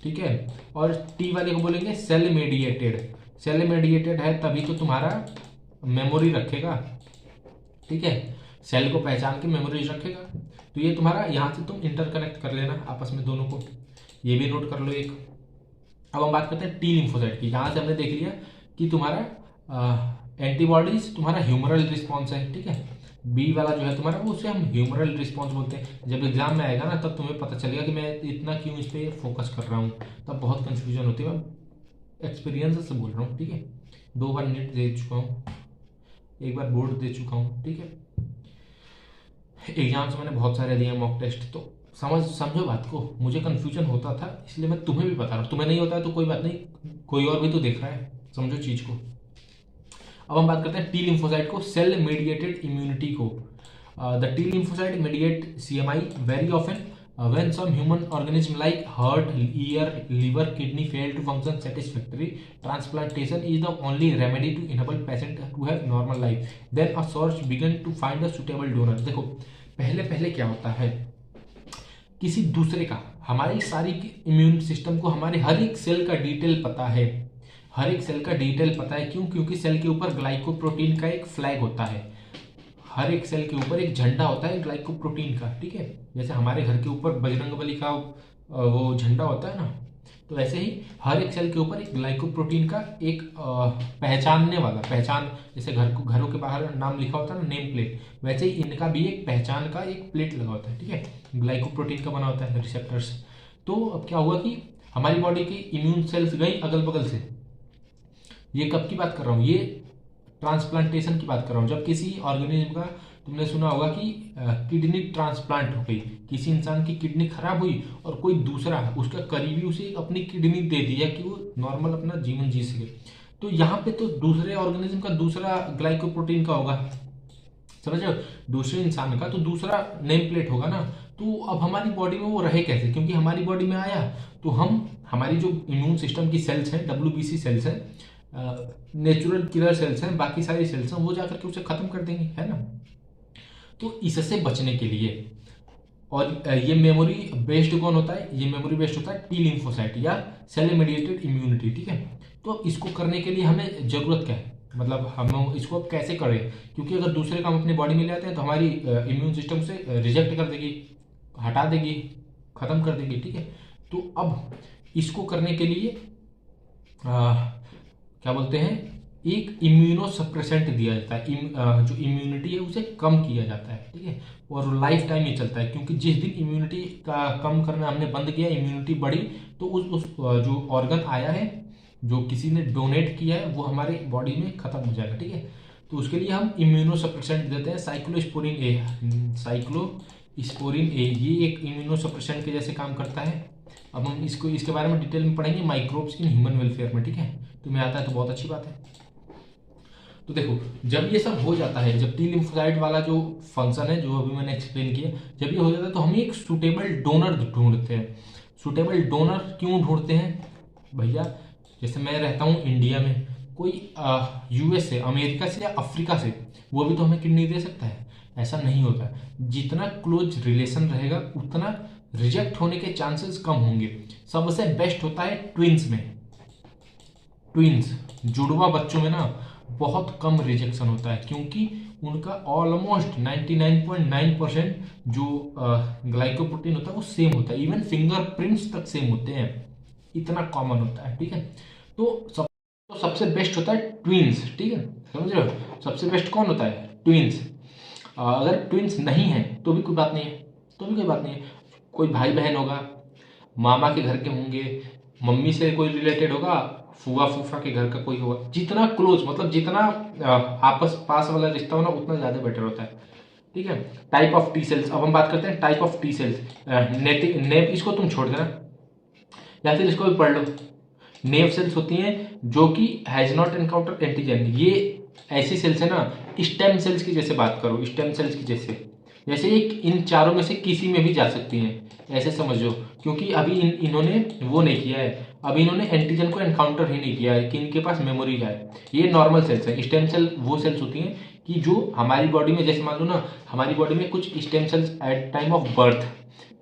ठीक है। और टी वाले को बोलेंगे सेल मेडिएटेड। सेल मेडिएटेड है तभी तो तुम्हारा मेमोरी रखेगा, ठीक है, सेल को पहचान के मेमोरी रखेगा। तो ये तुम्हारा यहाँ से तुम इंटरकनेक्ट कर लेना आपस में दोनों को, ये भी नोट कर लो एक। अब हम बात करते हैं टी लिम्फोसाइट की। यहाँ से हमने देख लिया कि तुम्हारा एंटीबॉडीज तुम्हारा ह्यूमरल रिस्पॉन्स है, ठीक है। बी वाला जो है तुम्हारा वो उसे हम ह्यूमरल रिस्पॉन्स बोलते हैं। जब एग्जाम में आएगा ना तब तुम्हें पता चलेगा कि मैं इतना क्यों इस पर फोकस कर रहा हूँ, तब बहुत कंफ्यूजन होती है। मैं एक्सपीरियंस से बोल रहा हूँ, ठीक है। 2 बार नीट दे चुका हूँ, 1 बार बोर्ड दे चुका हूँ, ठीक है। एग्जाम्स मैंने बहुत सारे दिए मॉक टेस्ट, तो समझो बात को। मुझे कंफ्यूजन होता था, इसलिए मैं तुम्हें भी बता रहा हूँ। तुम्हें नहीं होता है तो कोई बात नहीं, कोई और भी तो देख रहा है, समझो चीज को। अब हम बात करते हैं टी लिम्फोसाइट को, सेल मेडिएटेड इम्यूनिटी को। The T lymphocyte mediate CMI very often when some human organism like heart, ear, liver, kidney fail to function satisfactorily. Transplantation is the only remedy to enable patient to have normal life. Then a search began to find a suitable donor. देखो पहले पहले क्या होता है, किसी दूसरे का, हमारी सारी इम्यून सिस्टम को हमारे हर एक सेल का डिटेल पता है, हर एक सेल का डिटेल पता है। क्यों? क्योंकि सेल के ऊपर ग्लाइकोप्रोटीन का एक फ्लैग होता है, हर एक सेल के ऊपर एक झंडा होता है ग्लाइकोप्रोटीन का, ठीक है। जैसे हमारे घर के ऊपर बजरंगबली का वो झंडा होता है ना, तो ऐसे ही हर एक सेल के ऊपर एक ग्लाइकोप्रोटीन का एक पहचानने वाला, पहचान, जैसे घरों के बाहर नाम लिखा होता है ना, नेम प्लेट, वैसे ही इनका भी एक पहचान का एक प्लेट लगा होता है, ठीक है। ग्लाइकोप्रोटीन का बना होता है, रिसेप्टर्स। तो अब क्या हुआ कि हमारी बॉडी की इम्यून सेल्स गई अगल बगल से। ये कब की बात कर रहा हूँ, ये ट्रांसप्लांटेशन की बात कर रहा हूँ। जब किसी ऑर्गेनिज्म का, तुमने सुना होगा कि किडनी ट्रांसप्लांट हो गई, किसी इंसान की किडनी खराब हुई और कोई दूसरा उसका करीबी उसे अपनी किडनी दे दिया कि वो नॉर्मल अपना जीवन जी सके। तो यहाँ पे तो दूसरे ऑर्गेनिज्म का दूसरा ग्लाइकोप्रोटीन का होगा, समझ रहे हो, दूसरे इंसान का तो दूसरा नेम प्लेट होगा ना। तो अब हमारी बॉडी में वो रहे कैसे? क्योंकि हमारी बॉडी में आया तो हम, हमारी जो इम्यून सिस्टम की सेल्स हैं, WBC सेल्स हैं, नेचुरल किलर सेल्स हैं, बाकी सारी सेल्स हैं, वो जाकर के उसे खत्म कर देंगे, है ना। तो इससे बचने के लिए, और ये मेमोरी बेस्ड कौन होता है, ये मेमोरी बेस्ड होता है टी लिम्फोसाइट या सेल मेडिएटेड इम्यूनिटी, ठीक है। तो इसको करने के लिए हमें जरूरत क्या है, मतलब हम इसको अब कैसे करें? क्योंकि अगर दूसरे काम अपनी बॉडी में ले आते हैं तो हमारी इम्यून सिस्टम से रिजेक्ट कर देगी, हटा देगी, खत्म कर देगी, ठीक है। तो अब इसको करने के लिए क्या बोलते हैं, एक इम्यूनो सप्रेसेंट दिया जाता है। जो इम्यूनिटी है उसे कम किया जाता है, ठीक है। और लाइफ टाइम ये चलता है, क्योंकि जिस दिन इम्यूनिटी का कम करना हमने बंद किया, इम्यूनिटी बढ़ी, तो उस जो ऑर्गन आया है, जो किसी ने डोनेट किया है, वो हमारे बॉडी में खत्म हो जाएगा, ठीक है। तो उसके लिए हम इम्यूनो सप्रेसेंट देते हैं, साइक्लोस्पोरिन ए, ये एक इम्यूनो सप्रेसेंट के जैसे काम करता है। अब हम इसके बारे में डिटेल में पढ़ेंगे माइक्रोब्स इन ह्यूमन वेलफेयर में, ठीक है। तुम्हें आता है तो बहुत अच्छी बात है। तो देखो, जब ये सब हो जाता है, जब टी लिम्फोसाइट वाला जो फंक्शन है, जो अभी मैंने एक्सप्लेन किया, जब ये हो जाता है तो हम एक सुटेबल डोनर ढूंढते हैं। सुटेबल डोनर क्यों ढूंढते हैं भैया? जैसे मैं रहता हूँ इंडिया में, कोई US से, अमेरिका से या अफ्रीका से, वो भी तो हमें किडनी दे सकता है? ऐसा नहीं होता। जितना क्लोज रिलेशन रहेगा उतना रिजेक्ट होने के चांसेस कम होंगे। सबसे बेस्ट होता है ट्विंस में, ट्विंस जुड़वा बच्चों में ना बहुत कम रिजेक्शन होता है, क्योंकि उनका ऑलमोस्ट 99.9% जो ग्लाइकोप्रोटीन होता है वो सेम होता है, इवन फिंगरप्रिंट्स तक सेम होते हैं, इतना कॉमन होता है, ठीक है। तो सबसे बेस्ट होता है ट्विंस, ठीक है, समझ रहे हो। सबसे बेस्ट कौन होता है? ट्विंस। अगर ट्विंस नहीं है तो भी कोई बात नहीं है, तो भी कोई बात नहीं है। कोई भाई बहन होगा, मामा के घर के होंगे, मम्मी से कोई रिलेटेड होगा, फूफा फूफा के घर का कोई होगा, जितना क्लोज, मतलब जितना आपस पास वाला रिश्ता हो ना, उतना ज़्यादा बेटर होता है। ठीक है। टाइप ऑफ टी सेल्स, अब हम बात करते हैं टाइप ऑफ टी सेल्स। नेव इसको तुम छोड़ देना या फिर इसको भी पढ़ लो। नेव सेल्स होती हैं जो कि हैज नॉट एनकाउंटर एंटीजन, ये ऐसी सेल्स है ना, स्टेम सेल्स की जैसे बात करो, स्टेम सेल्स की जैसे, जैसे इन चारों में से किसी में भी जा सकती हैं, ऐसे समझो। क्योंकि अभी इन्होंने वो नहीं किया है, अभी इन्होंने एंटीजन को एनकाउंटर ही नहीं किया है कि इनके पास मेमोरी है। ये नॉर्मल सेल्स है। स्टेम सेल वो सेल्स होती हैं कि जो हमारी बॉडी में, जैसे मान लो ना, हमारी बॉडी में कुछ stem cells at time of birth,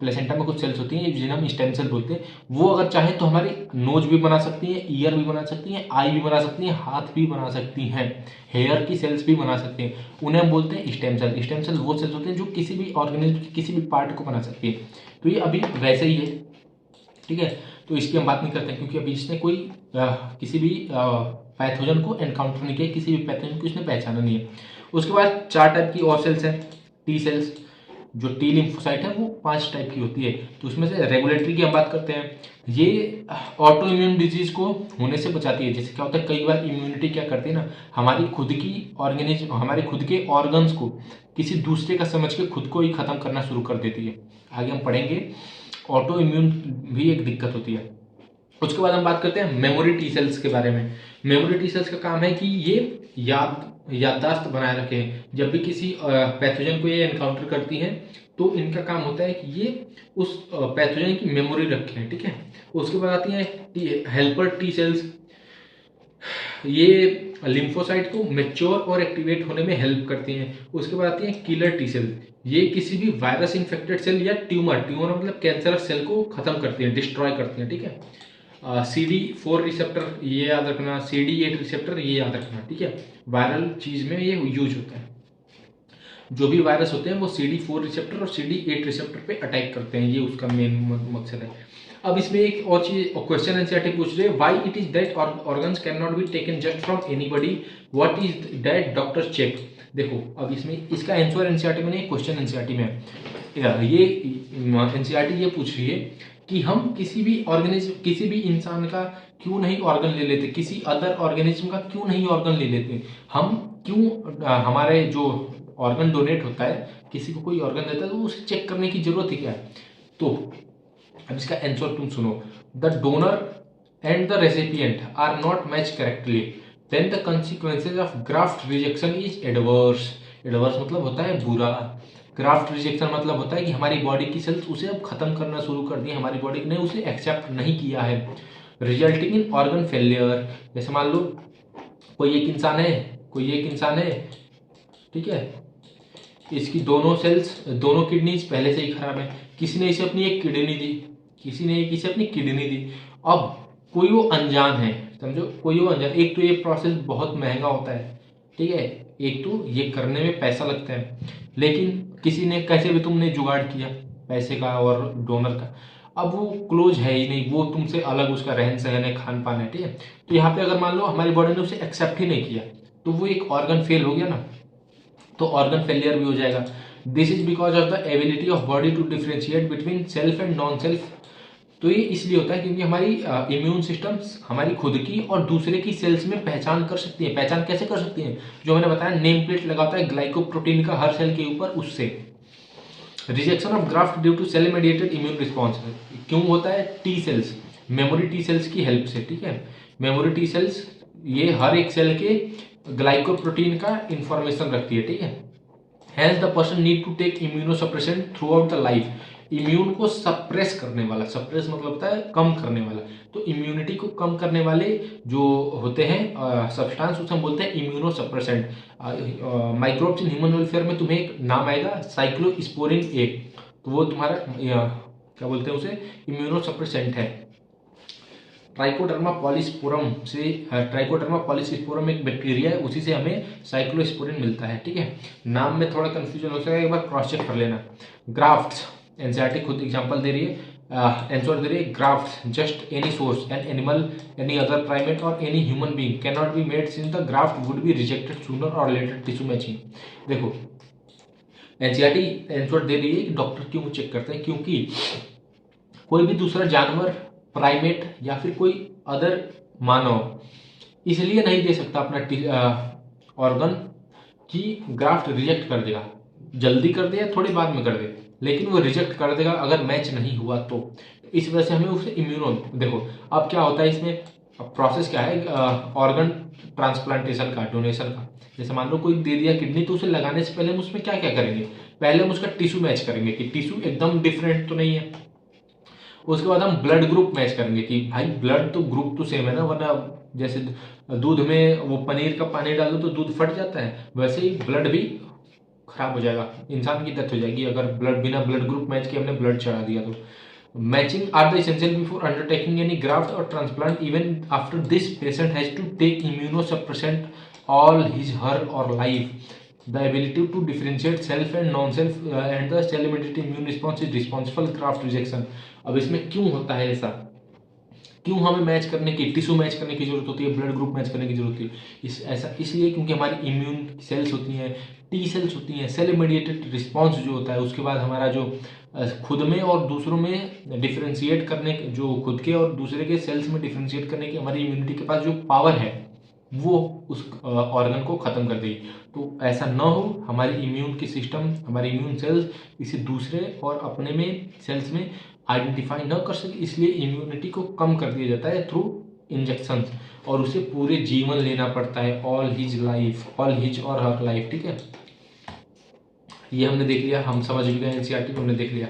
placenta में कुछ सेल्स होती हैं जिन्हें हम स्टेम सेल बोलते हैं, वो अगर चाहे तो हमारी नोज भी बना सकती हैं, ईयर भी बना सकती हैं, आई भी बना सकती हैं, हाथ भी बना सकती हैं, हेयर की सेल्स भी बना सकती हैं, उन्हें हम बोलते हैं स्टेम सेल। स्टेम सेल वो सेल्स होते हैं जो किसी भी ऑर्गेनिज्म के किसी भी पार्ट को बना सकती है। तो ये अभी वैसे ही है, ठीक है। तो इसकी हम बात नहीं करते क्योंकि अभी इसने कोई किसी भी पैथोजन को एनकाउंटर नहीं किया, किसी भी पैथोजन को इसने पहचाना नहीं है। उसके बाद 4 टाइप की और सेल्स हैं टी सेल्स। जो टी लिम्फोसाइट है वो 5 टाइप की होती है। तो उसमें से रेगुलेटरी की हम बात करते हैं, ये ऑटो इम्यून डिजीज को होने से बचाती है। जैसे क्या होता है, कई बार इम्यूनिटी क्या करती है ना, हमारी खुद की ऑर्गेनिज्म, हमारे खुद के ऑर्गन्स को किसी दूसरे का समझ के खुद को ही खत्म करना शुरू कर देती है। आगे हम पढ़ेंगे, ऑटो इम्यून भी एक दिक्कत होती है। उसके बाद हम बात करते हैं मेमोरी टी सेल्स के बारे में। मेमोरी टी सेल्स का काम है कि ये याददाश्त बनाए रखें। जब भी किसी पैथोजन को ये एनकाउंटर करती हैं तो इनका काम होता है कि ये उस पैथोजन की मेमोरी रखें, ठीक है। उसके बाद आती हैं हेल्पर टी सेल्स। ये लिम्फोसाइट को मैच्योर और एक्टिवेट होने में हेल्प करती हैं। उसके बाद आती हैं किलर टी सेल। ये किसी भी वायरस इन्फेक्टेड सेल या ट्यूमर मतलब कैंसरस सेल को खत्म करती हैं, डिस्ट्रॉय करती हैं, ठीक है। CD4 रिसेप्टर ये याद रखना, CD8 रिसेप्टर ये याद रखना, ठीक है। वायरल चीज में ये यूज होता है। जो भी वायरस होते हैं वो CD4 रिसेप्टर और CD8 रिसेप्टर पे अटैक करते हैं, ये उसका मेन मकसद है। अब इसमें एक और चीज, क्वेश्चन एनसीईआरटी पूछ रहे हैं, why it is that organs can not be taken just from anybody, what is that doctor check. देखो अब इसमें इसका आंसर एनसीईआरटी में नहीं, क्वेश्चन एनसीईआरटी में है। ये एनसीईआरटी ये पूछ रही है कि हम किसी भी ऑर्गेनिज्म, किसी भी इंसान का क्यों नहीं ऑर्गन ले लेते, किसी अदर ऑर्गेनिज्म का क्यों नहीं ऑर्गन ले लेते, हम क्यों हमारे जो ऑर्गन डोनेट होता है, किसी को कोई ऑर्गन देता है तो उसे चेक करने की जरूरत है क्या है। तो अब इसका आंसर तुम सुनो, the donor and the recipient are not match correctly, then the consequences of graft rejection is adverse. Adverse मतलब होता है बुरा, ग्राफ्ट रिजेक्शन मतलब होता है कि हमारी बॉडी की सेल्स उसे अब खत्म करना शुरू कर दी, हमारी बॉडी ने उसे एक्सेप्ट नहीं किया है, रिजल्टिंग इन ऑर्गन फेलियर। जैसे मान लो कोई एक इंसान है, ठीक है, इसकी दोनों सेल्स, दोनों किडनीज पहले से ही खराब है, किसी ने इसे अपनी एक किडनी दी, अब कोई वो अनजान है, समझो कोई वो अनजान, एक तो ये प्रोसेस बहुत महंगा होता है, ठीक है, एक तो ये करने में पैसा लगता है, लेकिन किसी ने कैसे भी तुमने जुगाड़ किया पैसे का और डोनर का, अब वो क्लोज है ही नहीं, वो तुमसे अलग, उसका रहन सहन है, खान पान है, ठीक है। तो यहाँ पे अगर मान लो हमारी बॉडी ने उसे एक्सेप्ट ही नहीं किया तो वो एक ऑर्गन फेल हो गया ना, तो ऑर्गन फेलियर भी हो जाएगा। This is because of the ability of body to differentiate between self and non self. तो ये इसलिए होता है क्योंकि हमारी इम्यून सिस्टम हमारी खुद की और दूसरे की सेल्स में पहचान कर सकती है। पहचान कैसे कर सकती है, जो मैंने बताया, नेम प्लेट लगाता है ग्लाइकोप्रोटीन का हर सेल के ऊपर, उससे। Rejection of graft due to cell mediated immune response क्यों होता है, T cells, memory T cells की हेल्प से, ठीक है। मेमोरी टी सेल्स ये हर एक सेल के ग्लाइकोप्रोटीन का इंफॉर्मेशन रखती है, ठीक है। Hence the person need to take immunosuppression throughout the life. Immune को सप्रेस करने वाला, सप्रेस मतलब होता है कम करने वाला, तो इम्यूनिटी को कम करने वाले जो होते हैं सब्सटेंस, उसे हम बोलते हैं immunosuppressant. Microbes in human welfare में तुम्हें एक नाम आएगा, साइक्लोस्पोरिन 1, तो वो तुम्हारा क्या बोलते हैं उसे, इम्यूनोसप्रेसेंट है। ट्राइकोडर्मा पॉलीस्पोरम एक बैक्टीरिया है, उसी से हमें साइक्लोस्पोरिन मिलता है, ठीक है। नाम में थोड़ा कंफ्यूजन हो सकता है, एक बार क्रॉस चेक कर लेना। ग्राफ्ट्स, एनसीईआरटी खुद एग्जांपल दे रही है, आंसर दे रही है, grafts just any source, an animal, any other primate or any human being can not be made since the graft would be rejected sooner or later tissue matching. देखो NCERT answer दे रही है कि doctor क्यों check करते हैं, क्योंकि कोई भी दूसरा जानवर, प्राइमेट या फिर कोई अदर मानव इसलिए नहीं दे सकता अपना ऑर्गन कि ग्राफ्ट रिजेक्ट कर देगा, जल्दी कर दे या थोड़ी बाद में कर दे, लेकिन वो रिजेक्ट कर देगा अगर मैच नहीं हुआ तो। इस वजह से हमें उसे इम्यूनो, देखो अब क्या होता है इसमें, प्रोसेस क्या है ऑर्गन ट्रांसप्लांटेशन का, डोनेशन का। जैसे मान लो कोई दे दिया किडनी, तो उसे लगाने से पहले हम उसमें क्या क्या करेंगे, पहले हम उसका टिश्यू मैच करेंगे कि टिश्यू एकदम डिफरेंट तो नहीं है। उसके बाद हम ब्लड ग्रुप मैच करेंगे कि भाई ब्लड तो ग्रुप तो सेम है ना, वरना जैसे दूध में वो पनीर का पानी डाल दो तो दूध फट जाता है, वैसे ही ब्लड भी खराब हो जाएगा, इंसान की डेथ हो जाएगी अगर ब्लड, बिना ब्लड ग्रुप मैच के हमने ब्लड चढ़ा दिया तो। Matching are the essential before undertaking any graft or transplant, even after this patient has to take immunosuppressant all his her or life. The ability to differentiate self and non-self and the cell-mediated immune response is responsible graft rejection। अब इसमें क्यों होता है ऐसा, क्यों हमें match करने की, टिश्यू मैच करने की जरूरत होती है, ब्लड ग्रुप मैच करने की जरूरत होती है, ऐसा इसलिए क्योंकि हमारी इम्यून सेल्स होती हैं, टी सेल्स होती हैं, सेल मेडिएटेड रिस्पॉन्स जो होता है, उसके बाद हमारा जो खुद में और दूसरों में डिफ्रेंशिएट करने, जो खुद के और दूसरे के सेल्स में डिफ्रेंशिएट करने की हमारी इम्यूनिटी के पास जो पावर है, वो उस ऑर्गन को ख़त्म कर देगी। तो ऐसा ना हो, हमारी इम्यून की सिस्टम, हमारी इम्यून सेल्स इसे दूसरे और अपने में सेल्स में आइडेंटिफाई ना कर सके, इसलिए इम्यूनिटी को कम कर दिया जाता है थ्रू इंजेक्शन, और उसे पूरे जीवन लेना पड़ता है, all his life, all his और हर लाइफ। ठीक है, ये हमने देख लिया, हम समझ भी गए, एनसीईआरटी को हमने देख लिया।